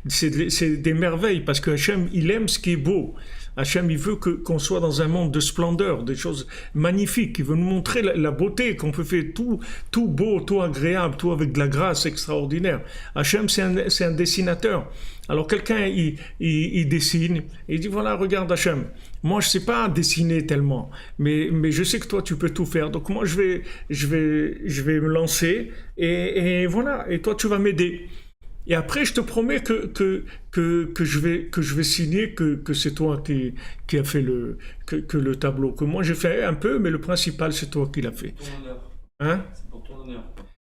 S2: c'est des merveilles, parce que Hachem il aime ce qui est beau. Hachem, il veut qu'on soit dans un monde de splendeur, des choses magnifiques. Il veut nous montrer la beauté, qu'on peut faire tout beau, tout agréable, tout avec de la grâce extraordinaire. Hachem, c'est un dessinateur. Alors quelqu'un, il dessine, il dit, voilà, regarde Hachem, moi je sais pas dessiner tellement, mais je sais que toi tu peux tout faire. Donc moi je vais me lancer et voilà, et toi tu vas m'aider. Et après, je te promets que je vais signer que c'est toi qui a fait le tableau. Que moi, j'ai fait un peu, mais le principal, c'est toi qui l'as fait.
S1: Ton honneur.
S2: Hein?
S1: C'est pour ton honneur.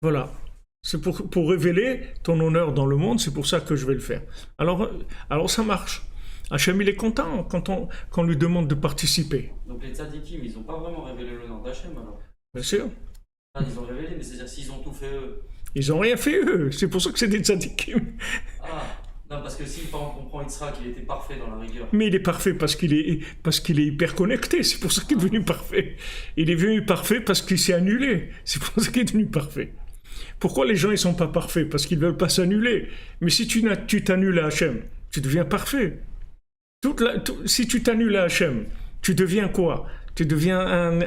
S2: Voilà. C'est pour révéler ton honneur dans le monde, c'est pour ça que je vais le faire. Alors ça marche. Hachem, il est content quand on lui demande de participer.
S1: Donc les tzadikim, ils n'ont pas vraiment révélé l'honneur d'Hachem alors?
S2: Bien sûr.
S1: Ah, ils ont révélé, mais c'est-à-dire s'ils ont tout fait eux.
S2: Ils n'ont rien fait eux, c'est pour ça que c'est des tzadikim.
S1: Ah, non, parce que si par exemple on prend Yitzhak, il était parfait dans la rigueur.
S2: Mais il est parfait parce qu'il est hyper connecté, c'est pour ça qu'il est devenu parfait. Il est devenu parfait parce qu'il s'est annulé, c'est pour ça qu'il est devenu parfait. Pourquoi les gens ils sont pas parfaits? Parce qu'ils veulent pas s'annuler. Mais si tu t'annules à Hachem, tu deviens parfait. Si tu t'annules à Hachem, tu deviens quoi? Tu deviens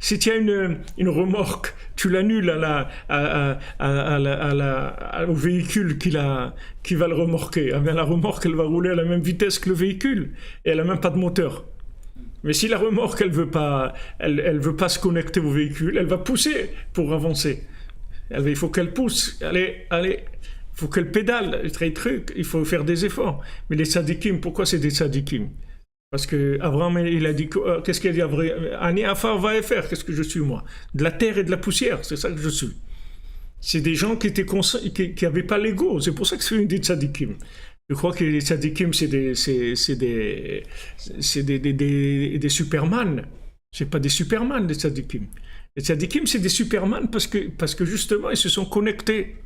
S2: si tu as une remorque, tu l'annules au véhicule qui va le remorquer. Eh bien, la remorque, elle va rouler à la même vitesse que le véhicule et elle n'a même pas de moteur. Mais si la remorque, elle veut pas se connecter au véhicule, elle va pousser pour avancer. Il faut qu'elle pousse. Allez. Il faut qu'elle pédale. Il faut faire des efforts. Mais les tzadikim, pourquoi c'est des tzadikim? Parce que Abraham, il a dit, qu'est-ce qu'il a dit Abraham? Ani afar va faire, qu'est-ce que je suis moi? De la terre et de la poussière, c'est ça que je suis. C'est des gens qui n'avaient pas l'ego, c'est pour ça que c'est des tzadikim. Je crois que les tzadikim, c'est des superman. C'est pas des superman, les tzadikim. Les tzadikim, c'est des superman parce que justement, ils se sont connectés.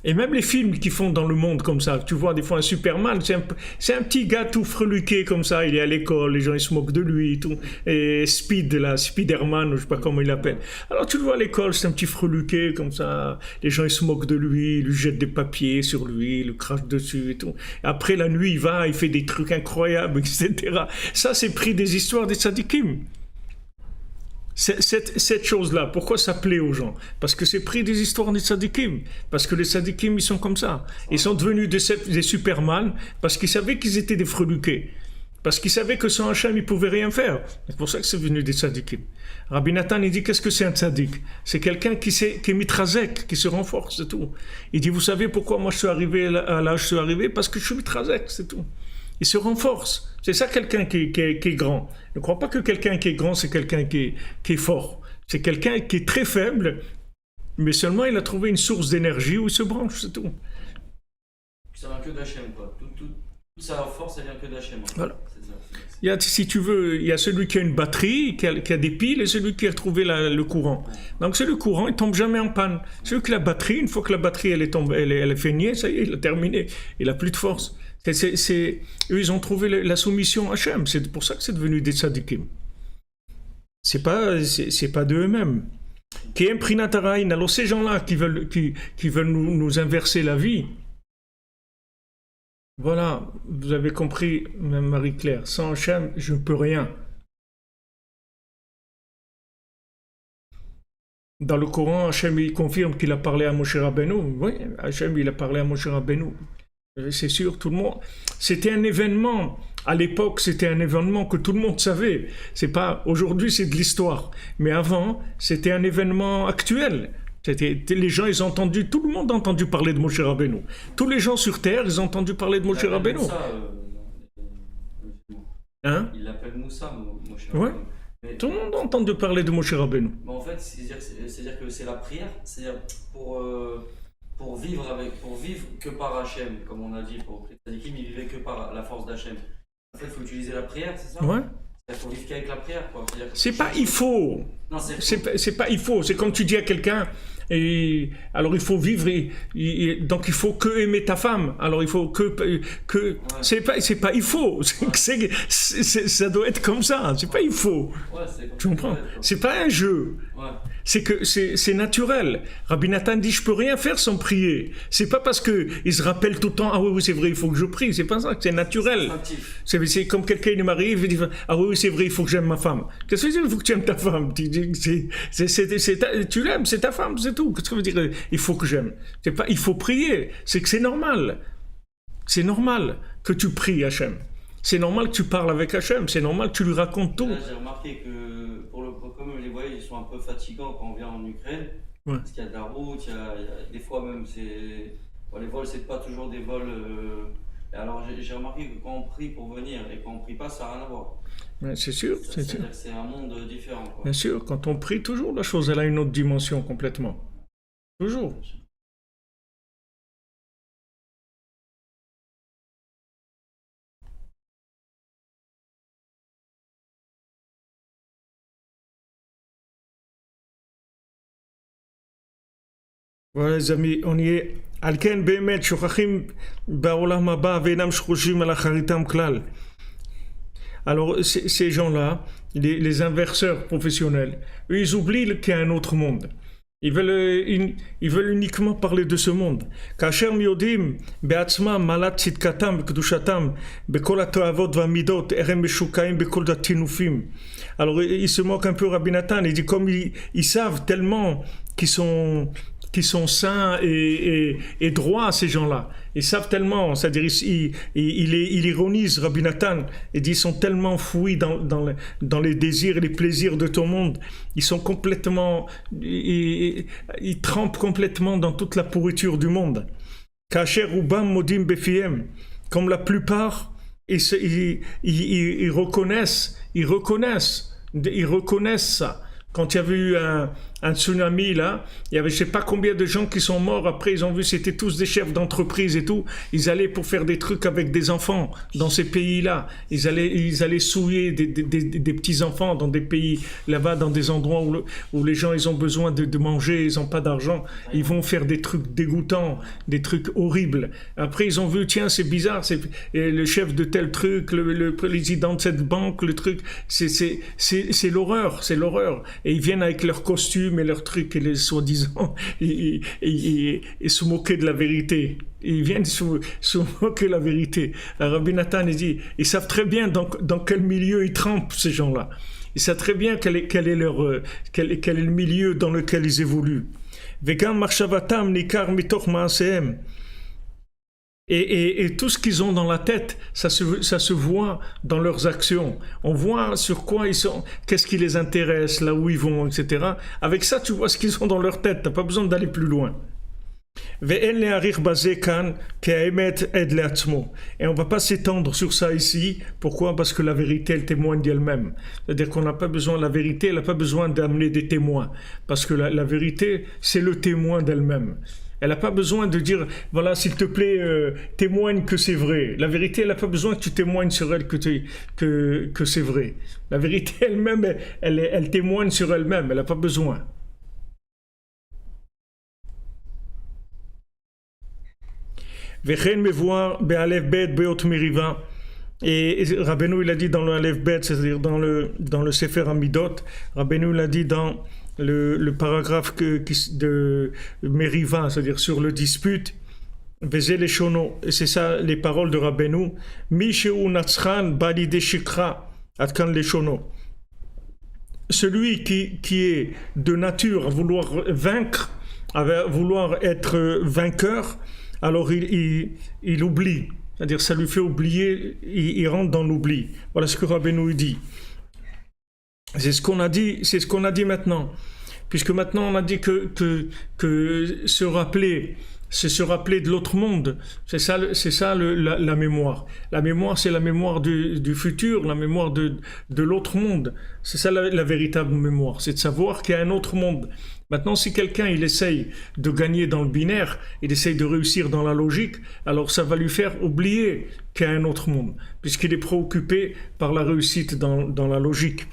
S2: Et même les films qui font dans le monde comme ça, tu vois des fois un Superman, c'est un petit gars tout freluqué comme ça, il est à l'école, les gens ils se moquent de lui, tout. Et Spiderman, ou je sais pas comment il l'appelle. Alors tu le vois à l'école, c'est un petit freluqué comme ça, les gens ils se moquent de lui, ils lui jettent des papiers sur lui, ils le crachent dessus et tout. Après la nuit, il fait des trucs incroyables, etc. Ça c'est pris des histoires des tzadikim. Cette chose-là, pourquoi ça plaît aux gens? Parce que c'est pris des histoires des tzadikim. Parce que les tzadikim, ils sont comme ça. Ils sont devenus des superman parce qu'ils savaient qu'ils étaient des freluqués. Parce qu'ils savaient que sans Hachem, ils ne pouvaient rien faire. C'est pour ça que c'est devenu des tzadikim. Rabbi Nathan, il dit, qu'est-ce que c'est un tzadik? C'est quelqu'un qui est mitrazek, qui se renforce, c'est tout. Il dit, vous savez pourquoi moi je suis arrivé à l'âge où je suis arrivé? Parce que je suis mitrazek, c'est tout. Il se renforce. C'est ça quelqu'un qui est grand. Ne crois pas que quelqu'un qui est grand, c'est quelqu'un qui est fort. C'est quelqu'un qui est très faible, mais seulement il a trouvé une source d'énergie où il se branche, c'est tout.
S1: Ça vient que d'Hachem, quoi. Toute sa force, elle vient que d'Hachem.
S2: Voilà. Si tu veux, il y a celui qui a une batterie, qui a des piles, et celui qui a trouvé le courant. Donc c'est le courant, il tombe jamais en panne. Celui qui a la batterie, une fois que la batterie elle est feignée, ça y est, il a terminé. Il a plus de force. Eux, ils ont trouvé la soumission à Hachem. C'est pour ça que c'est devenu des tzadikim. C'est pas de eux-mêmes. Qui aiment Prinataraïn. Alors ces gens-là qui veulent nous inverser la vie. Voilà, vous avez compris, même Marie-Claire. Sans Hachem, je ne peux rien. Dans le Coran, Hachem il confirme qu'il a parlé à Moshe Rabbeinu. Oui, Hachem il a parlé à Moshe Rabbeinu. C'est sûr, tout le monde. C'était un événement. À l'époque, c'était un événement que tout le monde savait. C'est pas aujourd'hui, c'est de l'histoire. Mais avant, c'était un événement actuel. Les gens, ils ont entendu, tout le monde a entendu parler de Moshe Rabbeinu. Tous les gens sur terre, ils ont entendu parler de Moshe Rabbeinu. Hein?
S1: Il l'appelle Moussa, Moshe
S2: Ouais.
S1: Rabbeinu. Mais,
S2: Tout le monde a entendu parler de Moshe Rabbeinu.
S1: mais en fait, c'est-à-dire que c'est la prière, c'est-à-dire pour vivre que par Hachem, comme on a dit pour les tzadikim, ils vivaient que par la force d'Hachem. En fait, il faut utiliser la prière, c'est ça?
S2: Ouais.
S1: Il faut vivre qu'avec la prière, quoi.
S2: C'est pas il faut.
S1: Non,
S2: C'est pas il faut. C'est comme tu dis à quelqu'un, et alors il faut vivre, donc il faut que aimer ta femme. Alors il faut que
S1: Ouais.
S2: c'est pas il faut. Ça doit être comme ça. C'est pas il faut.
S1: Ouais, c'est comme
S2: Tu comprends?
S1: ça, quoi.
S2: C'est pas un jeu.
S1: Ouais.
S2: C'est que c'est naturel. Rabbi Nathan dit je peux rien faire sans prier. C'est pas parce que il se rappelle tout le temps ah oui c'est vrai il faut que je prie. C'est pas ça. C'est naturel.
S1: Actif.
S2: C'est comme quelqu'un il m'arrive et dit ah oui c'est vrai il faut que j'aime ma femme. Qu'est-ce que ça veut dire il faut que tu aimes ta femme? Tu l'aimes c'est ta femme c'est tout. Qu'est-ce que ça veut dire il faut que j'aime? C'est pas il faut prier. C'est que c'est normal. C'est normal que tu pries Hachem. C'est normal que tu parles avec Hachem. C'est normal que tu lui racontes tout.
S1: Là, j'ai remarqué que comme les voyages ils sont un peu fatigants quand on vient en Ukraine,
S2: Ouais.
S1: parce qu'il y a de la route, il y a des fois même les vols c'est pas toujours des vols. Alors j'ai remarqué que quand on prie pour venir et quand on prie pas, ça n'a rien à voir.
S2: Mais c'est sûr.
S1: C'est-à-dire que c'est un monde différent, quoi.
S2: Bien sûr, quand on prie, toujours la chose, elle a une autre dimension complètement. Toujours. Voilà les amis, on y est. על כן באמת שוכחים בעולם הבא ואינם חושבים על אחריתם כלל. Alors ces gens-là, les inverseurs professionnels, eux ils oublient qu'il y a un autre monde. Ils veulent uniquement parler de ce monde. כאשר הם יודעים בעצמם מעלת צדקתם וקדושתם בכל התאוות והמידות, איך הם משוקעים בכל הטינופים. Alors ils se moquent un peu Rabbi Nathan, il dit comme ils savent tellement qu'ils sont saints et droits, ces gens-là. Ils savent tellement, c'est-à-dire il ironise Rabbi Nathan, et dit ils sont tellement fouis dans les désirs et les plaisirs de tout le monde. Ils sont complètement, ils trempent complètement dans toute la pourriture du monde. Kacher Rubam Modim Befiem, comme la plupart, ils reconnaissent ça. Quand il y avait eu un tsunami là, il y avait je sais pas combien de gens qui sont morts. Après ils ont vu c'était tous des chefs d'entreprise et tout. Ils allaient pour faire des trucs avec des enfants dans ces pays-là. Ils allaient souiller des petits enfants dans des pays là-bas, dans des endroits où les gens ils ont besoin de manger, ils ont pas d'argent. Ils vont faire des trucs dégoûtants, des trucs horribles. Après ils ont vu tiens c'est bizarre, c'est le chef de tel truc, le président de cette banque, le truc, c'est l'horreur, c'est l'horreur. Et ils viennent avec leurs costumes et leurs trucs et les soi-disant et se moquer de la vérité. Ils viennent se moquer de la vérité. Rabbi Nathan il dit, ils savent très bien dans quel milieu ils trempent ces gens-là. Ils savent très bien quel est le milieu dans lequel ils évoluent. Vegam marshavatam nikar mitoch maasehem. Et tout ce qu'ils ont dans la tête, ça se voit dans leurs actions. On voit sur quoi ils sont, qu'est-ce qui les intéresse, là où ils vont, etc. Avec ça, tu vois ce qu'ils ont dans leur tête. T'as pas besoin d'aller plus loin. Et on va pas s'étendre sur ça ici. Pourquoi? Parce que la vérité, elle témoigne d'elle-même. C'est-à-dire qu'on n'a pas besoin, la vérité, elle n'a pas besoin d'amener des témoins. Parce que la vérité, c'est le témoin d'elle-même. Elle n'a pas besoin de dire, voilà, s'il te plaît, témoigne que c'est vrai. La vérité, elle n'a pas besoin que tu témoignes sur elle que c'est vrai. La vérité elle-même, elle témoigne sur elle-même, elle n'a pas besoin. Vechen me voir be'alef bet beot meriva. Et Rabbeinu, il a dit dans le Aleph Bet, c'est-à-dire dans le Sefer Amidot, Rabbeinu, il a dit dans le paragraphe de Meriva, c'est-à-dire sur le dispute, Vezé les Shono, et c'est ça les paroles de Rabbeinu, Misheu Natzran Balide Shikra, Atkan les Shono. Celui qui est de nature à vouloir vaincre, à vouloir être vainqueur, alors il oublie. C'est-à-dire ça lui fait oublier, il rentre dans l'oubli. Voilà ce que Rabbeinu dit. C'est ce qu'on a dit maintenant. Puisque maintenant on a dit que se rappeler, c'est se rappeler de l'autre monde. C'est ça la mémoire. La mémoire, c'est la mémoire du futur, la mémoire de l'autre monde. C'est ça la véritable mémoire. C'est de savoir qu'il y a un autre monde. Maintenant, si quelqu'un il essaye de gagner dans le binaire, il essaye de réussir dans la logique, alors ça va lui faire oublier qu'il y a un autre monde, puisqu'il est préoccupé par la réussite dans la logique.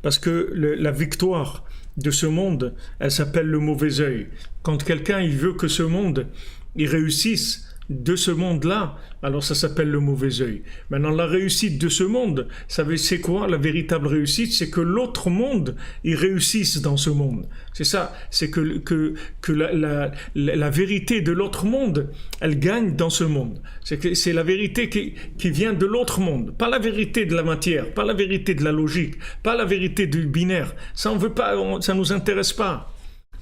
S2: Parce que la victoire de ce monde, elle s'appelle le mauvais œil. Quand quelqu'un il veut que ce monde il réussisse de ce monde-là, alors ça s'appelle le mauvais œil. Maintenant, la réussite de ce monde, c'est quoi la véritable réussite? C'est que l'autre monde, il réussisse dans ce monde. C'est ça, c'est que la vérité de l'autre monde, elle gagne dans ce monde. C'est la vérité qui vient de l'autre monde, pas la vérité de la matière, pas la vérité de la logique, pas la vérité du binaire. Ça, on veut pas, ça nous intéresse pas.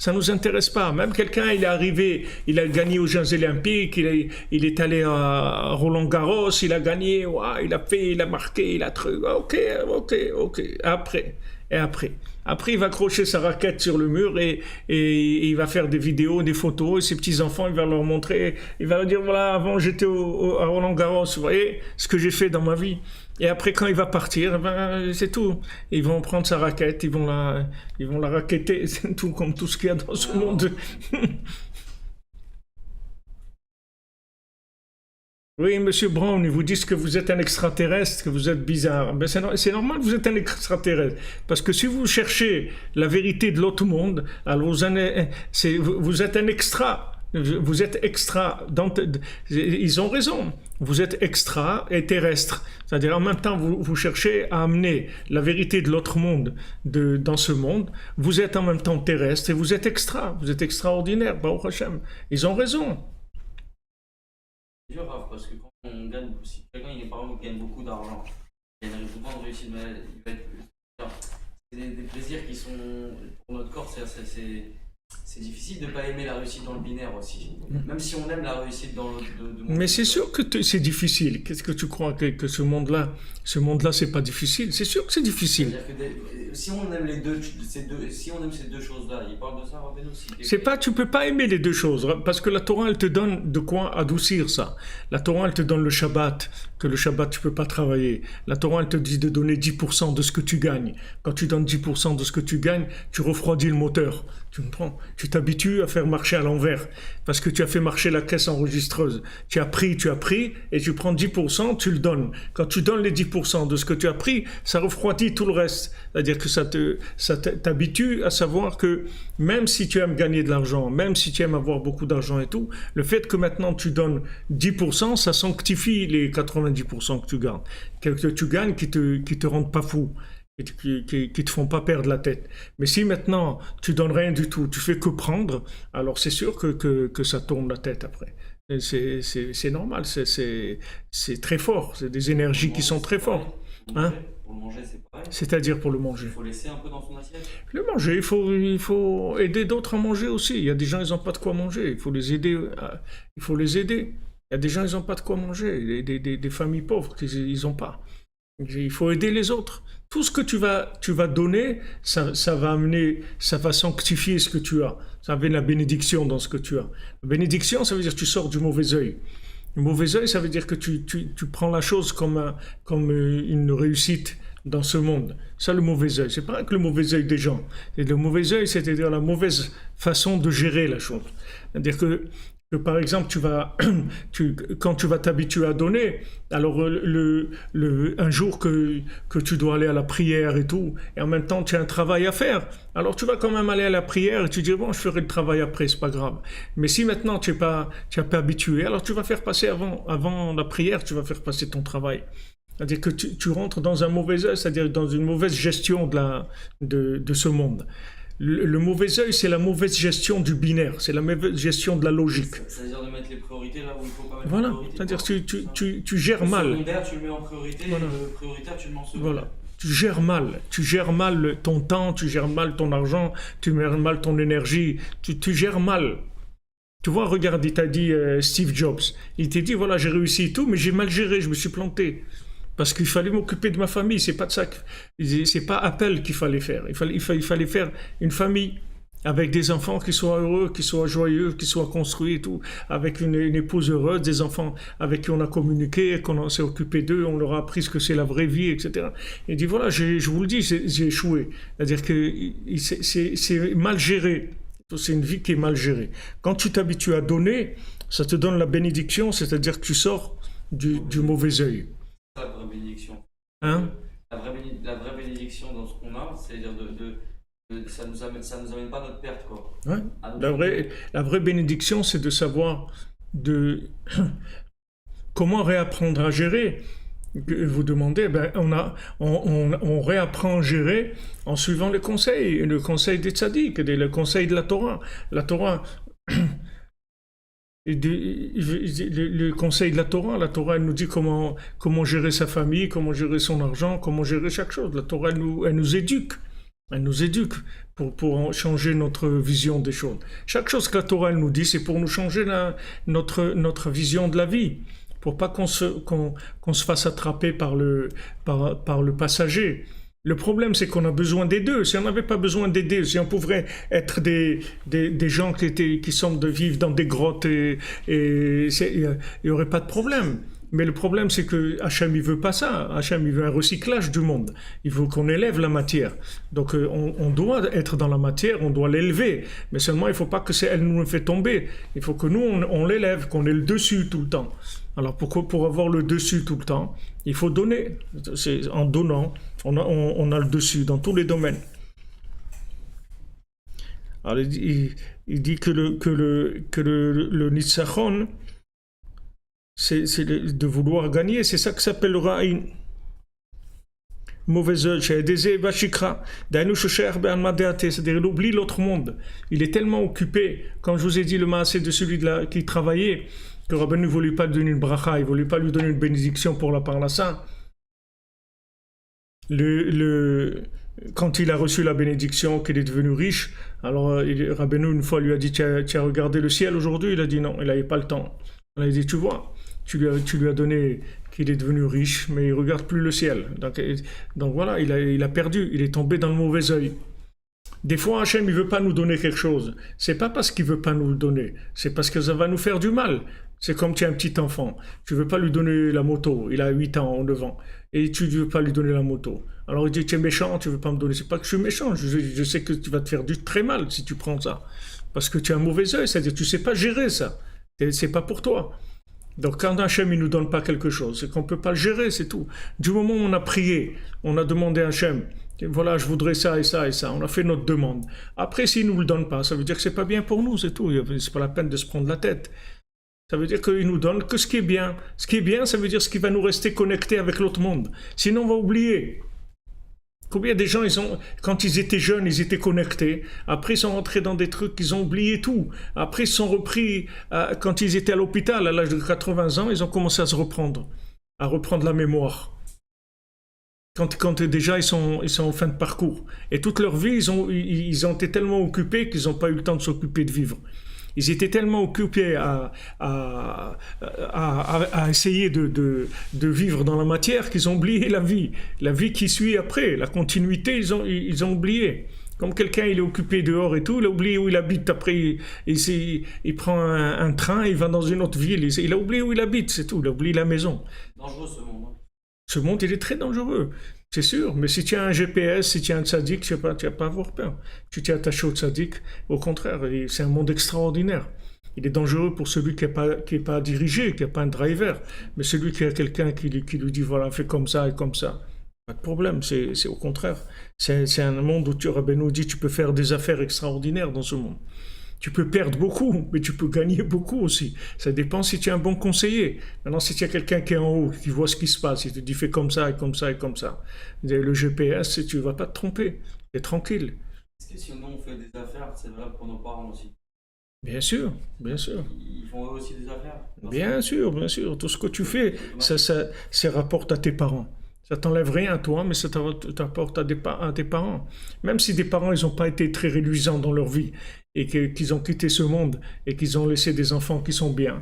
S2: Ça nous intéresse pas. Même quelqu'un, il est arrivé, il a gagné aux Jeux Olympiques, il est allé à Roland-Garros, il a gagné, ouais, il a marqué, il a truc. Ok. Après, il va accrocher sa raquette sur le mur et il va faire des vidéos, des photos, et ses petits-enfants, il va leur montrer, il va leur dire, voilà, avant j'étais à Roland-Garros, vous voyez ce que j'ai fait dans ma vie. Et après, quand il va partir, ben, c'est tout. Ils vont prendre sa raquette, ils vont la raqueter, c'est tout, comme tout ce qu'il y a dans ce monde. Oui, monsieur Brown, ils vous disent que vous êtes un extraterrestre, que vous êtes bizarre. Ben c'est normal que vous êtes un extraterrestre. Parce que si vous cherchez la vérité de l'autre monde, alors vous êtes un extra. Vous êtes extra. Ils ont raison. Vous êtes extra et terrestre. C'est-à-dire en même temps, vous cherchez à amener la vérité de l'autre monde dans ce monde. Vous êtes en même temps terrestre et vous êtes extra. Vous êtes extraordinaire. Baruch Hashem. Ils ont raison.
S1: C'est dur, Raph, parce que quand on gagne, si quelqu'un par exemple, gagne beaucoup d'argent, il n'arrive pas de réussir, mais il va être. C'est des plaisirs qui sont. Pour notre corps, c'est difficile de ne pas aimer la réussite dans le binaire aussi. Même si on aime la réussite dans le monde.
S2: Mais c'est sûr que c'est difficile. Qu'est-ce que tu crois que ce monde-là, c'est pas difficile? C'est sûr que c'est difficile.
S1: C'est-à-dire que si on aime si on aime ces deux choses-là, il parle de ça, Rabbeinu aussi.
S2: Tu peux pas aimer les deux choses, parce que la Torah, elle te donne de quoi adoucir ça. La Torah, elle te donne le Shabbat, que le Shabbat, tu peux pas travailler. La Torah, elle te dit de donner 10% de ce que tu gagnes. Quand tu donnes 10% de ce que tu gagnes, tu refroidis le moteur. Tu me prends? Tu t'habitues à faire marcher à l'envers, parce que tu as fait marcher la caisse enregistreuse. Tu as pris, et tu prends 10%, tu le donnes. Quand tu donnes les 10% de ce que tu as pris, ça refroidit tout le reste. C'est-à-dire que ça t'habitue à savoir que même si tu aimes gagner de l'argent, même si tu aimes avoir beaucoup d'argent et tout, le fait que maintenant tu donnes 10%, ça sanctifie les 90% que tu gagnes, qui te rendent pas fou. Qui te font pas perdre la tête. Mais si maintenant tu donnes rien du tout, tu fais que prendre, alors c'est sûr que ça tourne la tête après. C'est normal, c'est très fort, c'est des énergies qui sont très fortes. Hein?
S1: Pour le manger, c'est pareil.
S2: C'est-à-dire pour le manger.
S1: Il faut laisser un peu dans son assiette.
S2: Le manger, il faut aider d'autres à manger aussi. Il y a des gens, ils n'ont pas de quoi manger. Il faut les aider. Il y a des gens, ils n'ont pas de quoi manger. Des familles pauvres, ils n'ont pas. Il faut aider les autres. Tout ce que tu vas donner, ça va sanctifier ce que tu as. Ça va la bénédiction dans ce que tu as. La bénédiction, ça veut dire que tu sors du mauvais œil. Le mauvais œil, ça veut dire que tu prends la chose comme une réussite dans ce monde. Ça, le mauvais œil. C'est pas que le mauvais œil des gens. Et le mauvais œil, c'est-à-dire la mauvaise façon de gérer la chose. C'est-à-dire que par exemple, quand tu vas t'habituer à donner, alors un jour que tu dois aller à la prière et tout, et en même temps tu as un travail à faire, alors tu vas quand même aller à la prière et tu dis bon, je ferai le travail après, c'est pas grave. Mais si maintenant tu n'es pas habitué, alors tu vas faire passer avant la prière, tu vas faire passer ton travail. C'est-à-dire que tu rentres dans un mauvais œil, c'est-à-dire dans une mauvaise gestion de ce monde. Le mauvais œil, c'est la mauvaise gestion du binaire, c'est la mauvaise gestion de la logique.
S1: C'est-à-dire de mettre les priorités là où il faut pas mettre
S2: voilà.
S1: les priorités.
S2: C'est-à-dire que tu gères mal.
S1: Le secondaire, tu le mets en priorité, voilà. Et le prioritaire, tu le mets en secondaire.
S2: Voilà. Tu gères mal ton temps, tu gères mal ton argent, tu gères mal ton énergie, tu gères mal. Tu vois, regarde, il t'a dit Steve Jobs, il t'a dit voilà, j'ai réussi et tout, mais j'ai mal géré, je me suis planté. Parce qu'il fallait m'occuper de ma famille, c'est pas de ça, c'est pas Apple qu'il fallait faire. Il fallait faire une famille avec des enfants qui soient heureux, qui soient joyeux, qui soient construits et tout, avec une épouse heureuse, des enfants avec qui on a communiqué, qu'on s'est occupé d'eux, on leur a appris ce que c'est la vraie vie, etc. Il dit voilà, je vous le dis, j'ai échoué. C'est-à-dire que c'est mal géré. C'est une vie qui est mal gérée. Quand tu t'habitues à donner, ça te donne la bénédiction, c'est-à-dire que tu sors du mauvais œil.
S1: La vraie bénédiction.
S2: Hein?
S1: La vraie bénédiction dans ce qu'on a, c'est-à-dire ça nous amène pas à notre perte, quoi.
S2: Ouais. La vraie bénédiction, c'est de savoir comment réapprendre à gérer. Vous demandez, ben on réapprend à gérer en suivant le conseil des tzaddik, le conseil de la Torah. La Torah, le conseil de la Torah, elle nous dit comment gérer sa famille, comment gérer son argent, comment gérer chaque chose. La Torah, elle nous éduque. Elle nous éduque pour changer notre vision des choses. Chaque chose que la Torah elle nous dit, c'est pour nous changer notre vision de la vie. Pour pas qu'on se fasse attraper par le passager. Le problème, c'est qu'on a besoin des deux. Si on n'avait pas besoin des deux, si on pouvait être des gens qui sont de vivre dans des grottes, il n'y aurait pas de problème. Mais le problème, c'est que Hachem, il veut pas ça. Hachem, il veut un recyclage du monde. Il veut qu'on élève la matière. Donc, on doit être dans la matière, on doit l'élever. Mais seulement, il faut pas que elle nous fait tomber. Il faut que nous, on l'élève, qu'on ait le dessus tout le temps. Alors, pour avoir le dessus tout le temps, il faut donner. C'est en donnant, on a le dessus dans tous les domaines. Alors, il dit que le Nitzachon, c'est de vouloir gagner, c'est ça que s'appelle le Ra'in. Mauvaise œil, c'est-à-dire il oublie l'autre monde. Il est tellement occupé, comme je vous ai dit, le maasé de celui qui travaillait, que Rabbeinu ne voulait pas lui donner une bracha, il ne voulait pas lui donner une bénédiction pour la parnassa. Quand il a reçu la bénédiction, qu'il est devenu riche, alors Rabbeinu une fois lui a dit tu as regardé le ciel aujourd'hui? Il a dit non, il n'avait pas le temps. Il a dit tu vois, tu lui as donné qu'il est devenu riche, mais il ne regarde plus le ciel. Donc voilà, il a perdu, il est tombé dans le mauvais œil. Des fois, Hachem, il ne veut pas nous donner quelque chose. C'est pas parce qu'il ne veut pas nous le donner, c'est parce que ça va nous faire du mal. C'est comme tu as un petit enfant, tu ne veux pas lui donner la moto, il a 8 ans ou 9 ans, et tu ne veux pas lui donner la moto. Alors il dit, tu es méchant, tu ne veux pas me donner. C'est pas que je suis méchant, je sais que tu vas te faire très mal si tu prends ça. Parce que tu as un mauvais œil, c'est-à-dire que tu ne sais pas gérer ça. C'est pas pour toi. Donc quand Hachem il nous donne pas quelque chose, c'est qu'on peut pas le gérer, c'est tout. Du moment où on a prié, on a demandé à Hachem, voilà, je voudrais ça et ça et ça, on a fait notre demande. Après, s'il nous le donne pas, ça veut dire que c'est pas bien pour nous, c'est tout. C'est pas la peine de se prendre la tête. Ça veut dire qu'il nous donne que ce qui est bien. Ce qui est bien, ça veut dire ce qui va nous rester connecté avec l'autre monde. Sinon, on va oublier. Combien de gens, quand ils étaient jeunes, ils étaient connectés. Après, ils sont rentrés dans des trucs, ils ont oublié tout. Après, ils sont repris, quand ils étaient à l'hôpital, à l'âge de 80 ans, ils ont commencé à reprendre la mémoire. Quand déjà, ils sont en fin de parcours. Et toute leur vie, ils ont été tellement occupés qu'ils n'ont pas eu le temps de s'occuper de vivre. Ils étaient tellement occupés à essayer de vivre dans la matière qu'ils ont oublié la vie qui suit après, la continuité, ils ont oublié. Comme quelqu'un, il est occupé dehors et tout, il a oublié où il habite. Après, il prend un train, il va dans une autre ville, il a oublié où il habite, c'est tout, il a oublié la maison.
S1: Dangereux ce monde.
S2: Ce monde, il est très dangereux. C'est sûr, mais si tu as un GPS, si tu as un tzaddik, tu vas pas avoir peur. Tu t'es attaché au tzaddik, au contraire, c'est un monde extraordinaire. Il est dangereux pour celui qui n'est pas dirigé, qui n'a pas un driver, mais celui qui a quelqu'un qui lui dit voilà, fais comme ça et comme ça. Pas de problème, c'est au contraire. C'est un monde où Rabbeinu dit tu peux faire des affaires extraordinaires dans ce monde. Tu peux perdre beaucoup, mais tu peux gagner beaucoup aussi. Ça dépend si tu es un bon conseiller. Maintenant, si tu as quelqu'un qui est en haut, qui voit ce qui se passe, il te dit fais comme ça et comme ça et comme ça. Le GPS, tu ne vas pas te tromper. Tu es tranquille.
S1: Est-ce que si nous on fait des affaires, c'est vrai pour nos parents aussi?
S2: Bien sûr, bien sûr.
S1: Ils font eux aussi des affaires?
S2: Bien sûr, bien sûr. Tout ce que tu fais, ça rapporte à tes parents. Ça t'enlève rien à toi, mais ça t'apporte à tes parents. Même si des parents, ils n'ont pas été très réluisants dans leur vie et qu'ils ont quitté ce monde et qu'ils ont laissé des enfants qui sont bien.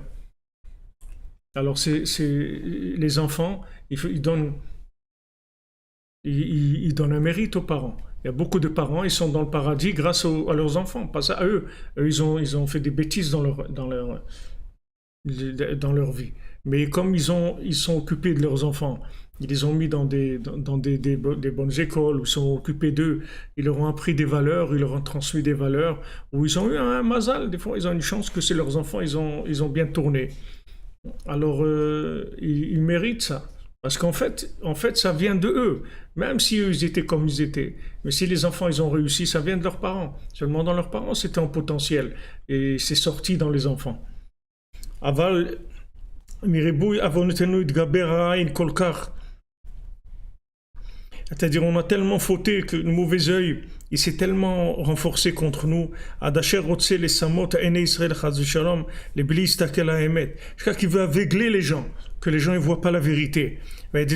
S2: Alors, les enfants, ils donnent un mérite aux parents. Il y a beaucoup de parents, ils sont dans le paradis grâce à leurs enfants, pas à eux. Eux, ils ont fait des bêtises dans leur vie. Mais comme ils sont occupés de leurs enfants, ils les ont mis dans des bonnes écoles, où ils sont occupés d'eux, ils leur ont appris des valeurs, ils leur ont transmis des valeurs, où ils ont eu un mazal, des fois ils ont une chance que c'est leurs enfants, ils ont bien tourné. Alors, ils méritent ça. Parce qu'en fait, ça vient de eux. Même si eux, ils étaient comme ils étaient. Mais si les enfants, ils ont réussi, ça vient de leurs parents. Seulement dans leurs parents, c'était en potentiel. Et c'est sorti dans les enfants. Aval, miribouy avonetenu idgaber ha'ain kolkar. C'est-à-dire, on a tellement fauté que le mauvais œil, il s'est tellement renforcé contre nous. Adasher rotse les samot ene Israël chaz v'shalom, les blis takel ha'emet. Jusqu'à qu'il veut aveugler les gens, que les gens ne voient pas la vérité. C'est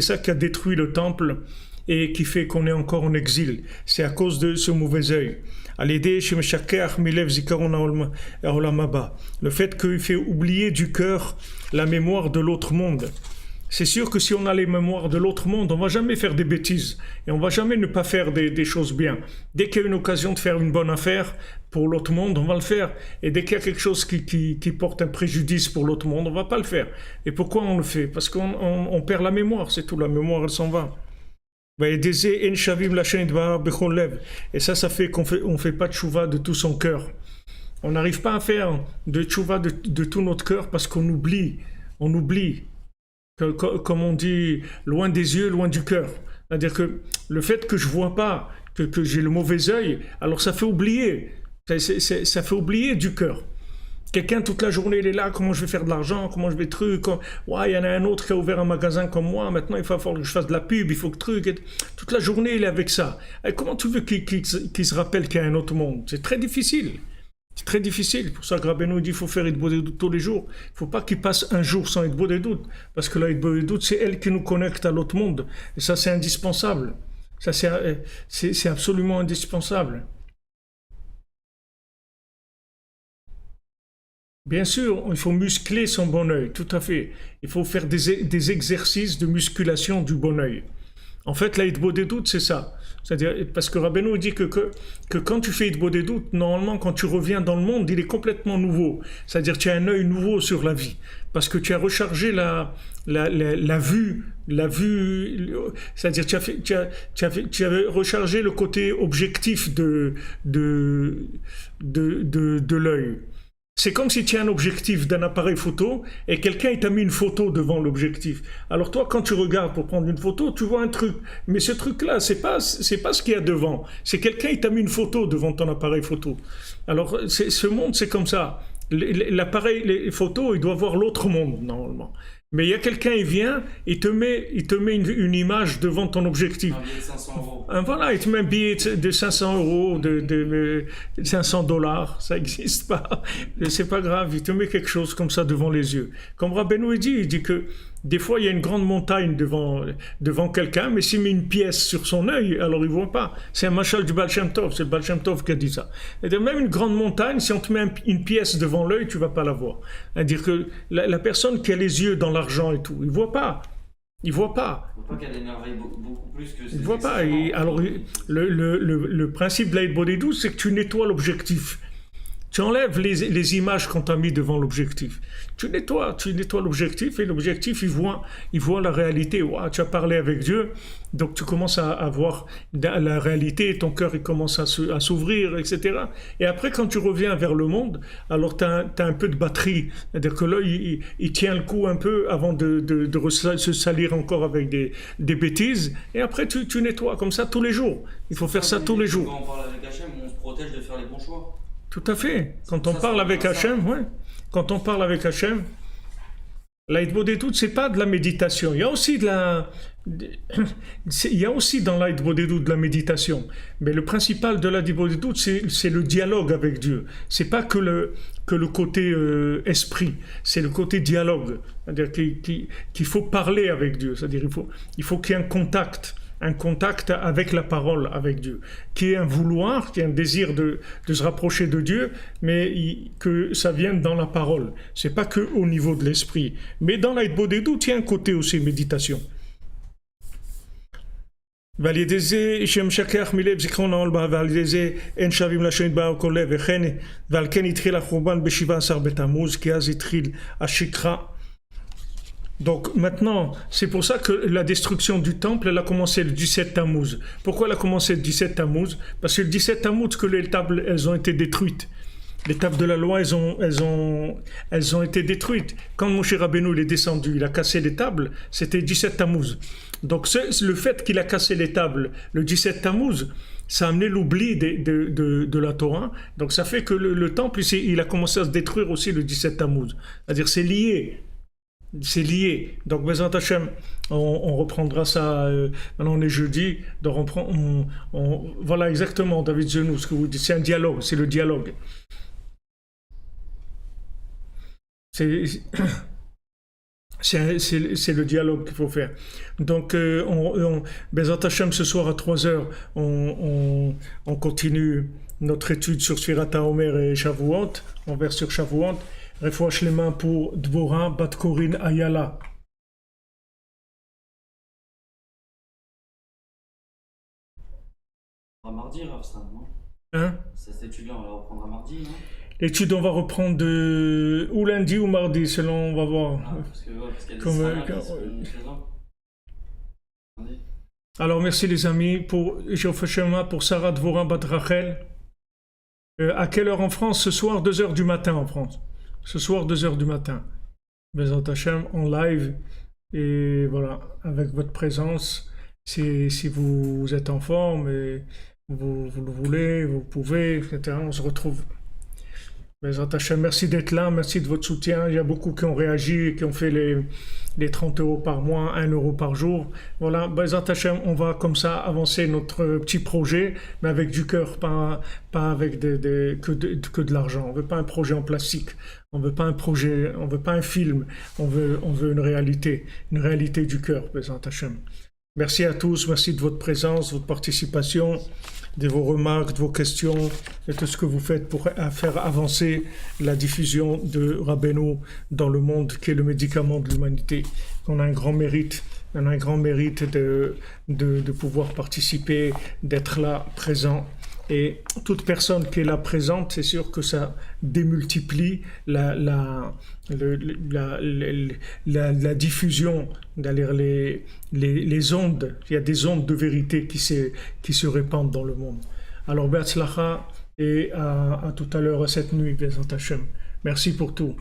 S2: ça qui a détruit le temple et qui fait qu'on est encore en exil. C'est à cause de ce mauvais œil. Le fait qu'il fait oublier du cœur la mémoire de l'autre monde. C'est sûr que si on a les mémoires de l'autre monde, on ne va jamais faire des bêtises et on ne va jamais ne pas faire des choses bien. Dès qu'il y a une occasion de faire une bonne affaire pour l'autre monde, on va le faire. Et dès qu'il y a quelque chose qui porte un préjudice pour l'autre monde, on ne va pas le faire. Et pourquoi on le fait? Parce qu'on perd la mémoire, c'est tout. La mémoire, elle s'en va. Et ça fait qu'on ne fait pas de tchouva de tout son cœur. On n'arrive pas à faire de tchouva de tout notre cœur parce qu'on oublie. On oublie. Comme on dit, loin des yeux, loin du cœur. C'est-à-dire que le fait que je ne vois pas, que j'ai le mauvais œil, alors ça fait oublier. Ça fait oublier du cœur. Quelqu'un, toute la journée, il est là, comment je vais faire de l'argent, comment je vais truc. Ouais, il y en a un autre qui a ouvert un magasin comme moi, maintenant il va falloir que je fasse de la pub, il faut que truc. Toute la journée, il est avec ça. Et comment tu veux qu'il se rappelle qu'il y a un autre monde? C'est très difficile. C'est très difficile. Pour ça que Rabbeinu dit qu'il faut faire Hitbodedut des doutes tous les jours. Il ne faut pas qu'il passe un jour sans Hitbodedut des doutes. Parce que la Hitbodedut des doutes, c'est elle qui nous connecte à l'autre monde. Et ça, c'est indispensable. Ça, c'est absolument indispensable. Bien sûr, il faut muscler son bon œil, tout à fait. Il faut faire des exercices de musculation du bon œil. En fait, la Hitbodedut, c'est ça. C'est-à-dire, parce que Rabbeinu dit que quand tu fais Hitbodedut, normalement, quand tu reviens dans le monde, il est complètement nouveau. C'est-à-dire, tu as un œil nouveau sur la vie. Parce que tu as rechargé la vue, c'est-à-dire, tu as rechargé le côté objectif de l'œil. C'est comme si tu as un objectif d'un appareil photo et quelqu'un t'a mis une photo devant l'objectif. Alors toi, quand tu regardes pour prendre une photo, tu vois un truc. Mais ce truc-là, c'est pas ce qu'il y a devant. C'est quelqu'un t'a mis une photo devant ton appareil photo. Alors ce monde, c'est comme ça. L'appareil, les photos, il doit voir l'autre monde, normalement. Mais il y a quelqu'un, il vient, il te met une image devant ton objectif.
S1: Un billet de 500 €.
S2: Voilà, il te met un billet de 500 €, de 500 $, ça n'existe pas. C'est pas grave, il te met quelque chose comme ça devant les yeux. Comme Rabbeinu il dit que des fois il y a une grande montagne devant quelqu'un, mais s'il met une pièce sur son œil, alors il ne voit pas. C'est un machal du Baal Shem Tov, c'est le Baal Shem Tov qui a dit ça. C'est-à-dire même une grande montagne, si on te met une pièce devant l'œil, tu ne vas pas la voir. C'est-à-dire que la personne qui a les yeux dans l'argent et tout, il ne voit pas. Il ne voit pas.
S1: Il ne voit pas qu'elle émerveille beaucoup plus que
S2: Il ne voit pas. Alors, le principe de la Hitbodedut, c'est que tu nettoies l'objectif. Tu enlèves les images qu'on t'a mis devant l'objectif. Tu nettoies l'objectif et l'objectif, il voit la réalité. Wow, tu as parlé avec Dieu, donc tu commences à voir la réalité et ton cœur il commence à s'ouvrir, etc. Et après, quand tu reviens vers le monde, alors tu as un peu de batterie. C'est-à-dire que l'œil, il tient le coup un peu avant de se salir encore avec des bêtises. Et après, tu nettoies comme ça tous les jours. Il faut faire ça tous les jours.
S1: Quand on parle avec Hachem, on se protège de faire les bons choix.
S2: Tout à fait. Quand on parle avec Hachem, ouais. Quand on parle avec Hachem, L'Aïd-Bodedut, c'est pas de la méditation. Il y a aussi il y a aussi dans l'Aïd-Bodedut de la méditation. Mais le principal de l'Aïd-Bodedut, c'est le dialogue avec Dieu. C'est pas que le côté esprit, c'est le côté dialogue. C'est-à-dire qu'il faut parler avec Dieu. C'est-à-dire il faut qu'il y ait un contact avec la parole, avec Dieu, qui est un vouloir, qui est un désir de se rapprocher de Dieu, mais que ça vienne dans la parole. C'est pas que au niveau de l'esprit. Mais dans l'Aïd-Bodedut, il y a un côté aussi méditation. ועל ידי זה שמשכח מלב זיכרון העול בה, ועל ידי זה אין שבים לשם יתברך כל לב, ועל כן התחיל החורבן ב-17 בתמוז, כי אז התחיל השכחה. Donc maintenant, c'est pour ça que la destruction du temple, elle a commencé le 17 Tammuz. Pourquoi elle a commencé le 17 Tammuz? Parce que le 17 Tammuz, que les tables, elles ont été détruites. Les tables de la loi, elles ont été détruites. Quand Moshe Rabbeinu est descendu, il a cassé les tables, c'était 17 Tammuz. Donc le fait qu'il a cassé les tables le 17 Tammuz, ça a amené l'oubli de la Torah. Donc ça fait que le temple, il a commencé à se détruire aussi le 17 Tammuz. C'est-à-dire c'est lié. C'est lié. Donc, Bezrat Hashem, on reprendra ça. Maintenant, on est jeudi. Donc, voilà exactement, David Zenou, ce que vous dites. C'est un dialogue. C'est le dialogue. C'est le dialogue qu'il faut faire. Donc, Bezrat Hashem, ce soir à 3h, on continue notre étude sur Sfirat HaOmer et Shavuot. On verse sur Shavuot. Refouach les mains pour Dvorah Bat Corinne Ayala.
S1: On va mardi, Rav, ça, non?
S2: Hein?
S1: Cette étude-là, on la reprendra mardi, non?
S2: L'étude, on va reprendre ou lundi ou mardi, selon, on va voir.
S1: Ah, parce qu'il y a des
S2: Alors, merci les amis pour Sarah Dvorah Bat Rachel. À quelle heure en France? Ce soir, 2h du matin en France. Ce soir, 2h du matin. Bezrat Hashem en live. Et voilà, avec votre présence, si vous êtes en forme et vous le voulez, vous pouvez, etc. On se retrouve. Bezrat Hashem, merci d'être là, merci de votre soutien. Il y a beaucoup qui ont réagi, qui ont fait les 30 € par mois, 1 € par jour. Voilà, Bezrat Hashem, on va comme ça avancer notre petit projet, mais avec du cœur, pas avec que de l'argent. On veut pas un projet en plastique, on veut pas un projet, on veut pas un film, on veut une réalité du cœur, Bezrat Hashem. Merci à tous, merci de votre présence, votre participation, de vos remarques, de vos questions, et de ce que vous faites pour faire avancer la diffusion de Rabbeinu dans le monde, qui est le médicament de l'humanité. On a un grand mérite de pouvoir participer, d'être là, présent. Et toute personne qui est là présente, c'est sûr que ça démultiplie la diffusion, les ondes. Il y a des ondes de vérité qui se répandent dans le monde. Alors, Be'atzlacha et à tout à l'heure, à cette nuit, Bezrat Hashem. Merci pour tout.